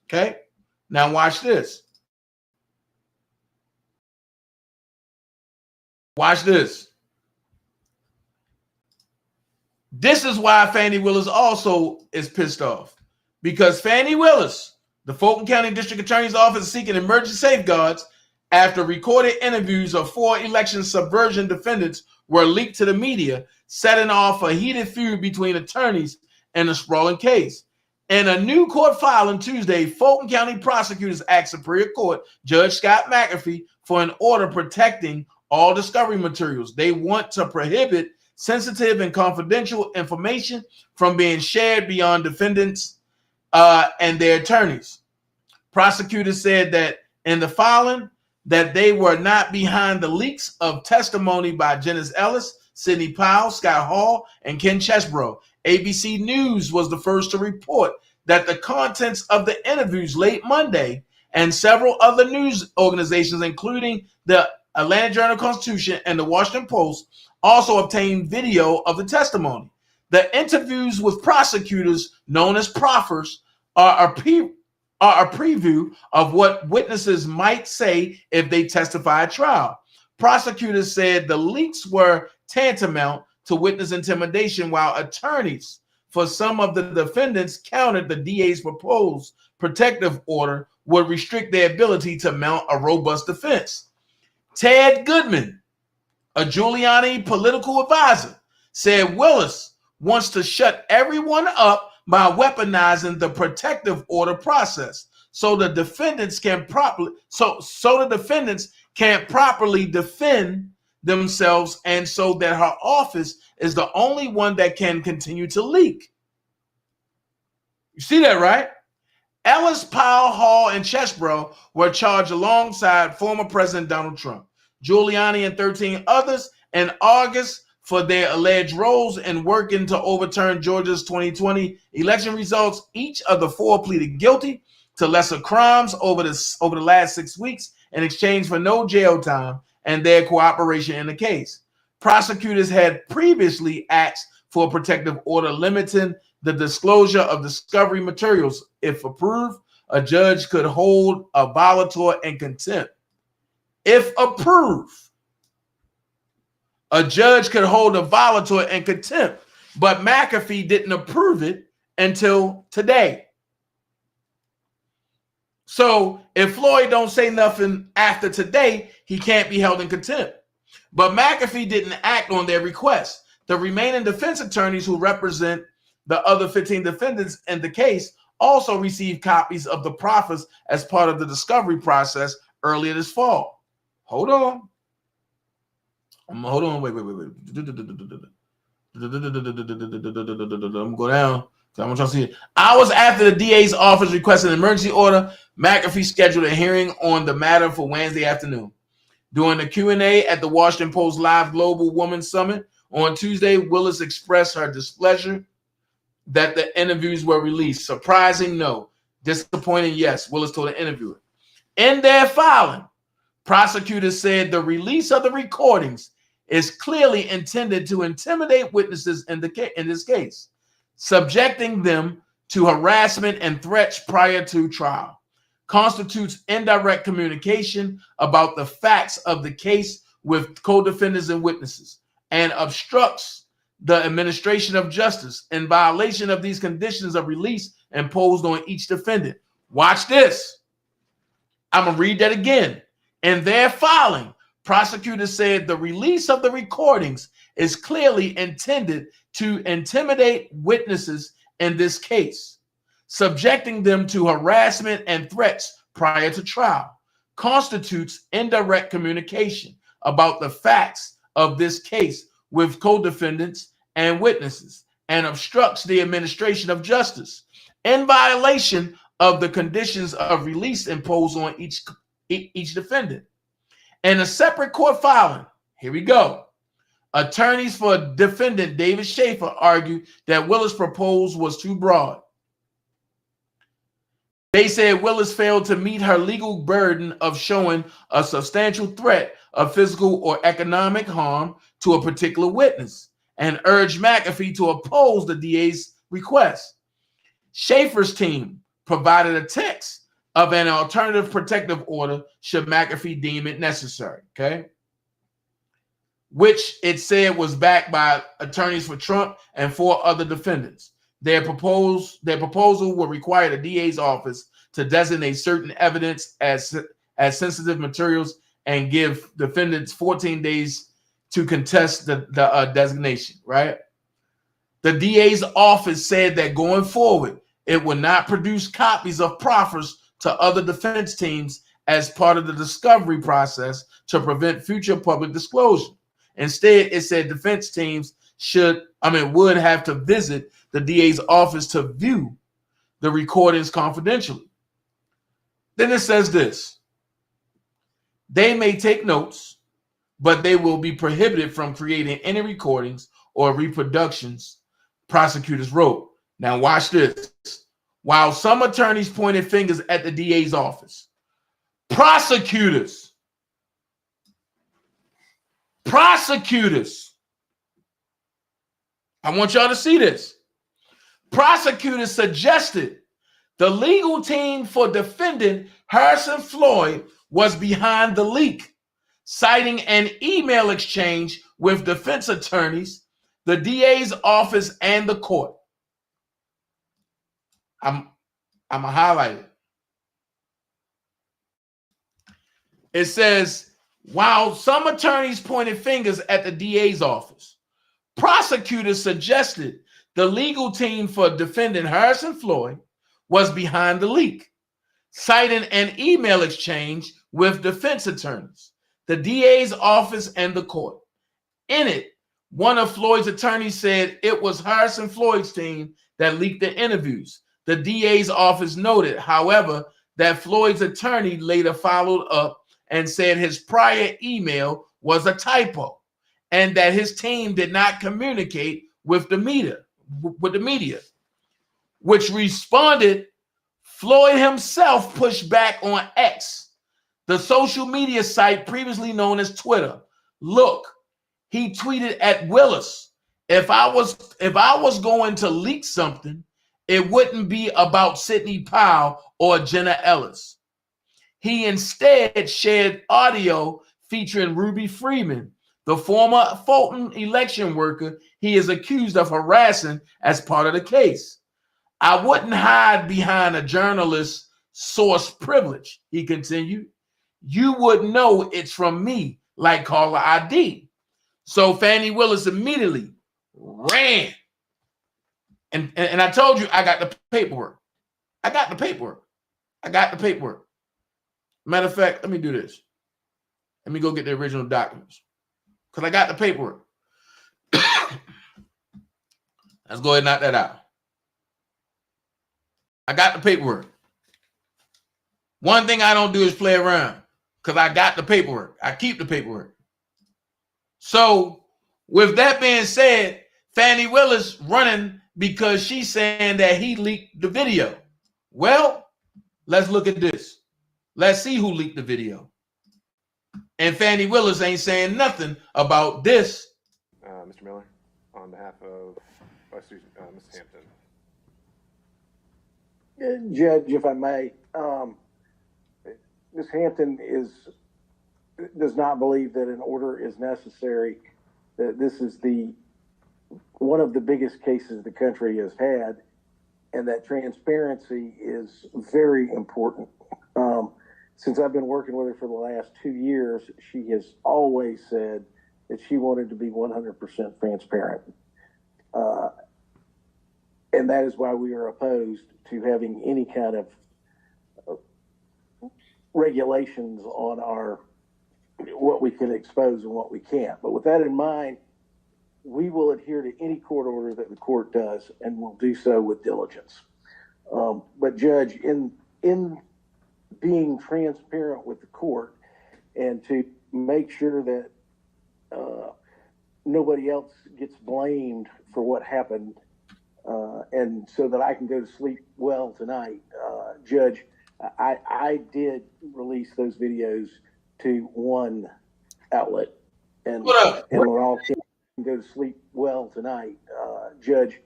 Okay, now watch this. Watch this. This is why Fanni Willis also is pissed off. Because Fanni Willis, the Fulton County District Attorney's Office, is seeking emergency safeguards after recorded interviews of 4 election subversion defendants were leaked to the media, setting off a heated feud between attorneys in a sprawling case. In a new court filing Tuesday, Fulton County prosecutors asked Superior Court Judge Scott McAfee for an order protecting all discovery materials. They want to prohibit sensitive and confidential information from being shared beyond defendants and their attorneys. Prosecutors said that in the filing that they were not behind the leaks of testimony by Janice Ellis, Sidney Powell, Scott Hall, and Ken Chesbrough. ABC News was the first to report that the contents of the interviews late Monday and several other news organizations, including the Atlanta Journal-Constitution and the Washington Post, also obtained video of the testimony. The interviews with prosecutors, known as proffers, are a preview of what witnesses might say if they testify at trial. Prosecutors said the leaks were tantamount to witness intimidation, while attorneys for some of the defendants countered the DA's proposed protective order would restrict their ability to mount a robust defense. Ted Goodman, a Giuliani political advisor, said Willis wants to shut everyone up by weaponizing the protective order process so the defendants can properly can't properly defend themselves, and so that her office is the only one that can continue to leak. You see that, right? Ellis, Powell, Hall, and Chesbrough were charged alongside former President Donald Trump, Giuliani, and 13 others in August for their alleged roles in working to overturn Georgia's 2020 election results. Each of the 4 pleaded guilty to lesser crimes over the last 6 weeks in exchange for no jail time and their cooperation in the case. Prosecutors had previously asked for a protective order limiting the disclosure of discovery materials. If approved, a judge could hold a violator in contempt. If approved, a judge could hold a violator in contempt, but McAfee didn't approve it until today. So if Floyd don't say nothing after today, he can't be held in contempt. But McAfee didn't act on their request. The remaining defense attorneys who represent the other 15 defendants in the case also received copies of the proffers as part of the discovery process earlier this fall. Hold on. Wait. I'm going to go down. I'm trying to see it. Hours after the DA's office requested an emergency order, McAfee scheduled a hearing on the matter for Wednesday afternoon. During the Q&A at the Washington Post Live Global Women's Summit on Tuesday, Willis expressed her displeasure that the interviews were released. Surprising? No. Disappointing? Yes, Willis told the interviewer. In their filing, prosecutors said the release of the recordings is clearly intended to intimidate witnesses in this case, subjecting them to harassment and threats prior to trial, constitutes indirect communication about the facts of the case with co-defendants and witnesses, and obstructs the administration of justice in violation of these conditions of release imposed on each defendant. Watch this. I'm going to read that again. In their filing, prosecutors said the release of the recordings is clearly intended to intimidate witnesses in this case, subjecting them to harassment and threats prior to trial, constitutes indirect communication about the facts of this case with co-defendants and witnesses, and obstructs the administration of justice in violation of the conditions of release imposed on each defendant. In a separate court filing, here we go. Attorneys for defendant David Schaefer argued that Willis' proposal was too broad. They said Willis failed to meet her legal burden of showing a substantial threat of physical or economic harm to a particular witness, and urged McAfee to oppose the DA's request. Schaefer's team provided a text of an alternative protective order should McAfee deem it necessary, okay? Which it said was backed by attorneys for Trump and 4 other defendants. Their proposal would require the DA's office to designate certain evidence as sensitive materials and give defendants 14 days to contest the designation, right? The DA's office said that going forward, it would not produce copies of proffers to other defense teams as part of the discovery process to prevent future public disclosure. Instead, it said defense teams would have to visit the DA's office to view the recordings confidentially. Then it says this: they may take notes, but they will be prohibited from creating any recordings or reproductions, prosecutors wrote. Now watch this. While some attorneys pointed fingers at the DA's office, prosecutors, I want y'all to see this. Prosecutors suggested the legal team for defendant Harrison Floyd was behind the leak, citing an email exchange with defense attorneys, the DA's office, and the court. I'm going to highlight it. It says, while some attorneys pointed fingers at the DA's office, prosecutors suggested the legal team for defendant Harrison Floyd was behind the leak, citing an email exchange with defense attorneys, the DA's office, and the court. In it, one of Floyd's attorneys said it was Harrison Floyd's team that leaked the interviews. The DA's office noted, however, that Floyd's attorney later followed up and said his prior email was a typo and that his team did not communicate with the media, which responded. Floyd himself pushed back on X, the social media site previously known as Twitter. Look, he tweeted at Willis, if I was going to leak something, it wouldn't be about Sidney Powell or Jenna Ellis. He instead shared audio featuring Ruby Freeman, the former Fulton election worker he is accused of harassing as part of the case. I wouldn't hide behind a journalist's source privilege, he continued. You would know it's from me, like caller ID. So Fanni Willis immediately ran. And I told you I got the paperwork. I got the paperwork. Matter of fact, let me do this. Let me go get the original documents, because I got the paperwork. Let's go ahead and knock that out. I got the paperwork. One thing I don't do is play around, because I got the paperwork. I keep the paperwork. So with that being said, Fanni Willis running because she's saying that he leaked the video. Well, let's look at this. Let's see who leaked the video. And Fanni Willis ain't saying nothing about this.
Mr. Miller, on behalf of Mrs. Hampton.
Judge, if I may, Ms. Hampton does not believe that an order is necessary. That this is one of the biggest cases the country has had, and that transparency is very important. Since I've been working with her for the last 2 years, she has always said that she wanted to be 100% transparent. And that is why we are opposed to having any kind of regulations on our what we can expose and what we can't. But with that in mind, we will adhere to any court order that the court does, and will do so with diligence. But Judge, in being transparent with the court and to make sure that nobody else gets blamed for what happened, and so that I can go to sleep well tonight, Judge, I did release those videos to one outlet, and we're all can go to sleep well tonight, Judge.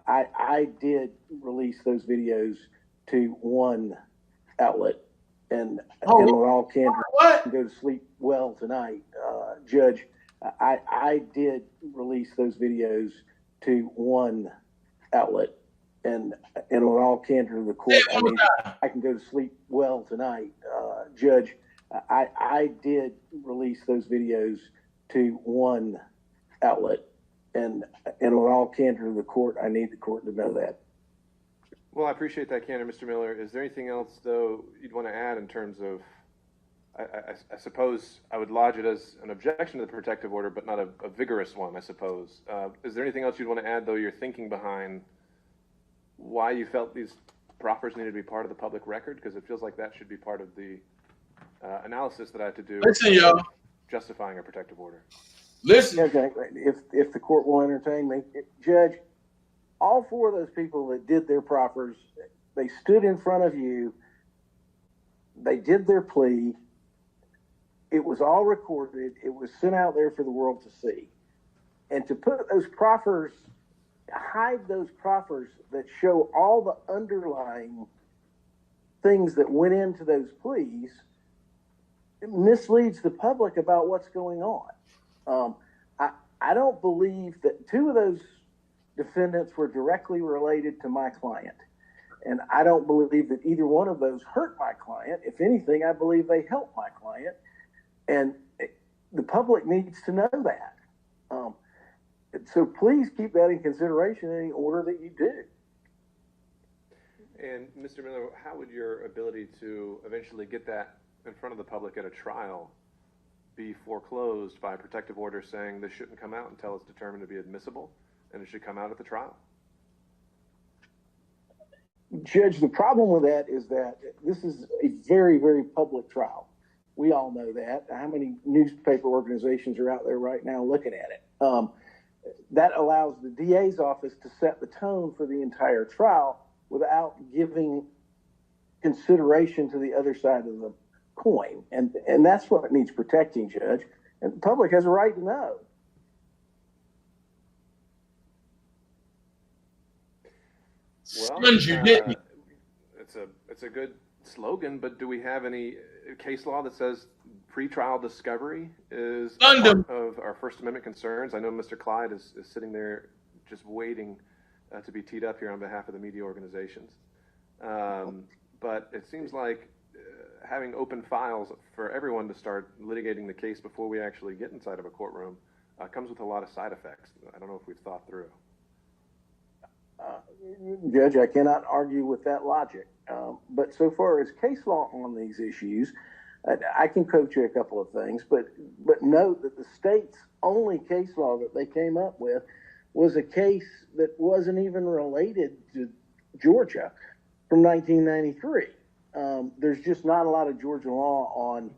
I did release those videos to one outlet, and we're all can go to sleep well tonight, Judge. I did release those videos to one outlet, and in all candor to the court, I can go to sleep well tonight, Judge. I did release those videos to one outlet, and in all candor to the court, I need the court to know that.
Well, I appreciate that candor, Mr. Miller. Is there anything else, though, you'd want to add in terms of, I suppose I would lodge it as an objection to the protective order, but not a vigorous one, I suppose. Is there anything else you'd want to add, though, your thinking behind why you felt these proffers needed to be part of the public record? Because it feels like that should be part of the analysis that I have to do.
Listen, y'all.
Justifying a protective order.
Listen. Okay, if the court will entertain me, Judge, all four of those people that did their proffers, they stood in front of you, they did their plea, it was all recorded, it was sent out there for the world to see. And to put those proffers, hide those proffers that show all the underlying things that went into those pleas, it misleads the public about what's going on. I don't believe that two of those defendants were directly related to my client. And I don't believe that either one of those hurt my client. If anything, I believe they helped my client. And the public needs to know that. So please keep that in consideration in any order that you do.
And Mr. Miller, how would your ability to eventually get that in front of the public at a trial be foreclosed by a protective order saying this shouldn't come out until it's determined to be admissible and it should come out at the trial?
Judge, the problem with that is that this is a very, very public trial. We all know that. How many newspaper organizations are out there right now looking at it? That allows the DA's office to set the tone for the entire trial without giving consideration to the other side of the coin. And that's what needs protecting, Judge. And the public has a right to know.
Well, it's a good slogan, but do we have any case law that says pretrial discovery is part of our First Amendment concerns? I know Mr. Clyde is sitting there just waiting to be teed up here on behalf of the media organizations. But it seems like having open files for everyone to start litigating the case before we actually get inside of a courtroom comes with a lot of side effects. I don't know if we've thought through.
Judge, I cannot argue with that logic. But so far as case law on these issues, I can coach you a couple of things, but note that the state's only case law that they came up with was a case that wasn't even related to Georgia from 1993. There's just not a lot of Georgia law on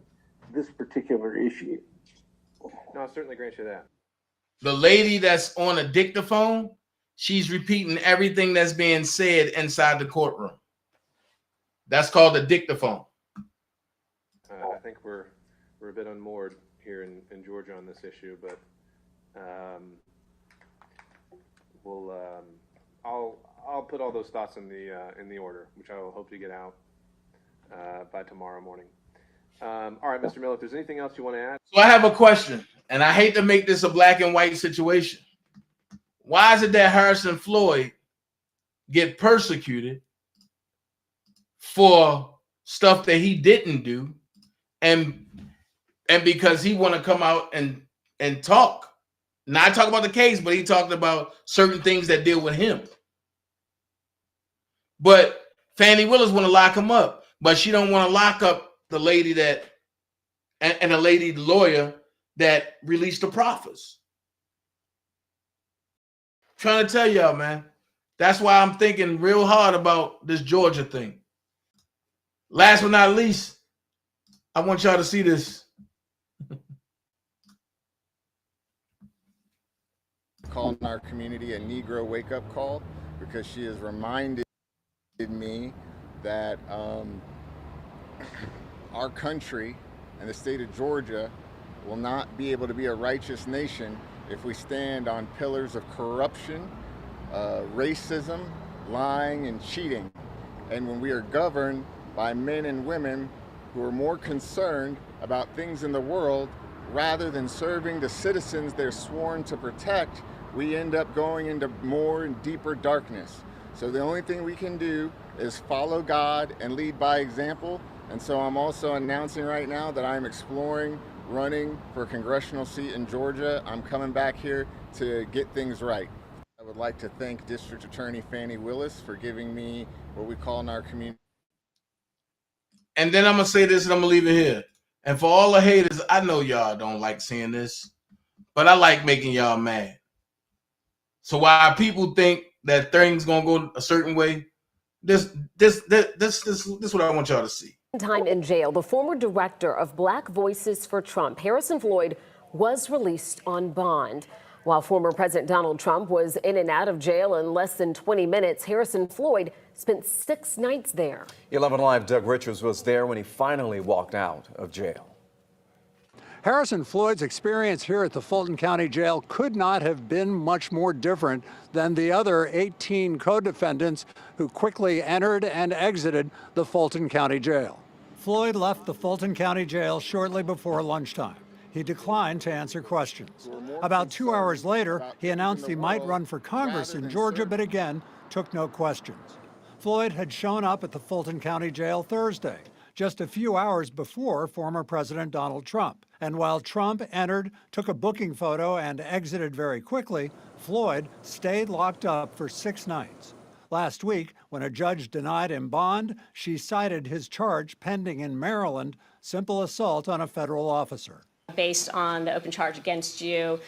this particular issue.
No, I certainly grant you that.
The lady that's on a dictaphone, she's repeating everything that's being said inside the courtroom. That's called a dictaphone.
I think we're a bit unmoored here in Georgia on this issue, but I'll put all those thoughts in the order, which I will hope to get out by tomorrow morning. All right, Mr. Miller, if there's anything else you want to add.
So I have a question, and I hate to make this a black and white situation. Why is it that Harrison Floyd get persecuted for stuff that he didn't do, and because he want to come out and talk, not talk about the case, but he talked about certain things that deal with him? But Fanni Willis want to lock him up, but she don't want to lock up the lady that and the lady lawyer that released the prophets. Trying to tell y'all, man. That's why I'm thinking real hard about this Georgia thing. Last but not least, I want y'all to see this.
Calling our community a Negro wake-up call, because she has reminded me that our country and the state of Georgia will not be able to be a righteous nation if we stand on pillars of corruption, racism, lying, and cheating. And when we are governed by men and women who are more concerned about things in the world rather than serving the citizens they're sworn to protect, we end up going into more and deeper darkness. So the only thing we can do is follow God and lead by example. And so I'm also announcing right now that I'm exploring running for a congressional seat in Georgia. I'm coming back here to get things right. I would like to thank District Attorney Fanni Willis for giving me what we call in our community.
And then I'm going to say this and I'm going to leave it here. And for all the haters, I know y'all don't like seeing this, but I like making y'all mad. So while people think that things going to go a certain way, this is what I want y'all to see.
Time in jail, the former director of Black Voices for Trump, Harrison Floyd, was released on bond. While former President Donald Trump was in and out of jail in less than 20 minutes, Harrison Floyd spent 6 nights there.
11 Live Doug Richards was there when he finally walked out of jail.
Harrison Floyd's experience here at the Fulton County Jail could not have been much more different than the other 18 co-defendants who quickly entered and exited the Fulton County Jail. Floyd left the Fulton County Jail shortly before lunchtime. He declined to answer questions. About 2 hours later, he announced he might run for Congress in Georgia, but again, took no questions. Floyd had shown up at the Fulton County Jail Thursday, just a few hours before former President Donald Trump. And while Trump entered, took a booking photo, and exited very quickly, Floyd stayed locked up for 6 nights. Last week, when a judge denied him bond, she cited his charge pending in Maryland, simple assault on a federal officer.
Based on the open charge against you,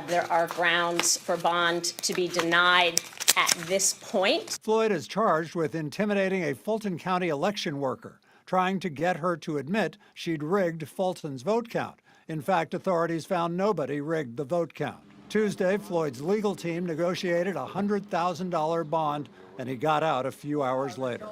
there are grounds for bond to be denied at this point.
Floyd is charged with intimidating a Fulton County election worker, trying to get her to admit she'd rigged Fulton's vote count. In fact, authorities found nobody rigged the vote count. Tuesday, Floyd's legal team negotiated a $100,000 bond, and he got out a few hours later.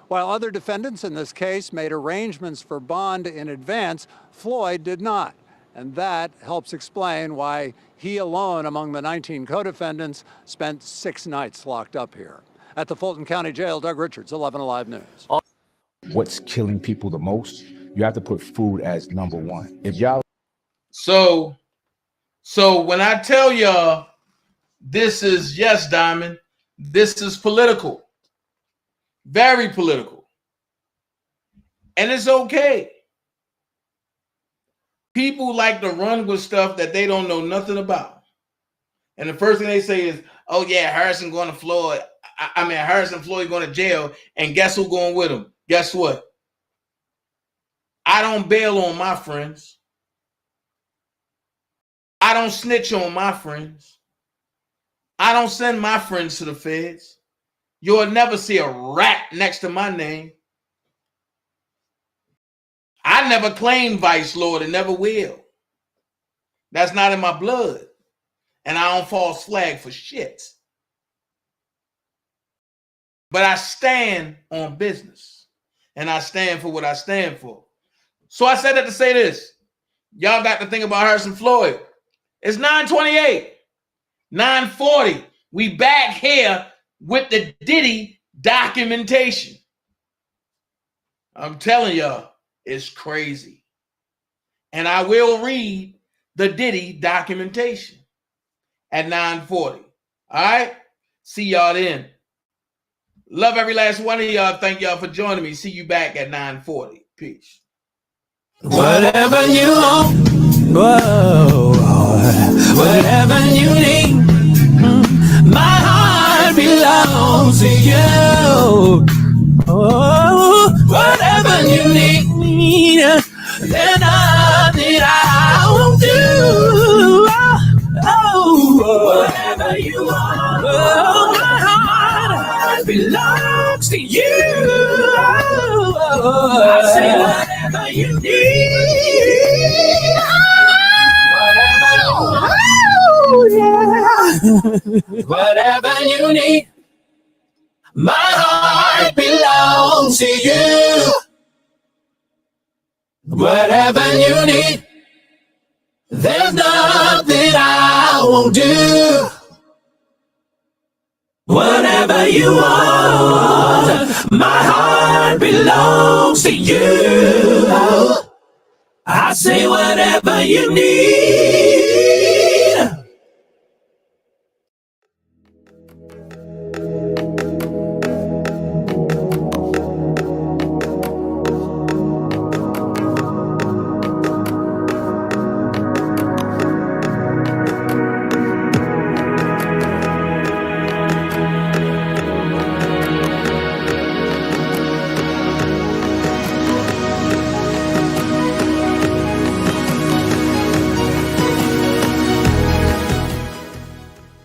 While other defendants in this case made arrangements for bond in advance, Floyd did not. And that helps explain why he alone, among the 19 co-defendants, spent 6 nights locked up here. At the Fulton County Jail, Doug Richards, 11 Alive News.
What's killing people the most? You have to put food as #1. If y'all
So when I tell y'all this is, yes, Diamond, this is political. Very political. And it's okay. People like to run with stuff that they don't know nothing about. And the first thing they say is, oh yeah, Harrison going to Floyd. Harrison Floyd going to jail. And guess who going with him? Guess what? I don't bail on my friends. I don't snitch on my friends. I don't send my friends to the feds. You'll never see a rat next to my name. I never claimed vice lord and never will. That's not in my blood. And I don't false flag for shit. But I stand on business. And I stand for what I stand for. So I said that to say this. Y'all got to think about Harrison Floyd. It's 9:28, 9:40. We back here with the Diddy documentation. I'm telling y'all, it's crazy. And I will read the Diddy documentation at 9:40. All right? See y'all then. Love every last one of y'all. Thank y'all for joining me. See you back at 9:40. Peace.
Whatever you want, whoa, whatever you need, my heart belongs to you. you need, there's nothing I won't do. Whatever you want, my heart belongs to you. I say whatever you need, whatever you need, my heart belongs to you. Whatever you need, there's nothing I won't do. Whatever you want, my heart belongs to you. I say whatever you need.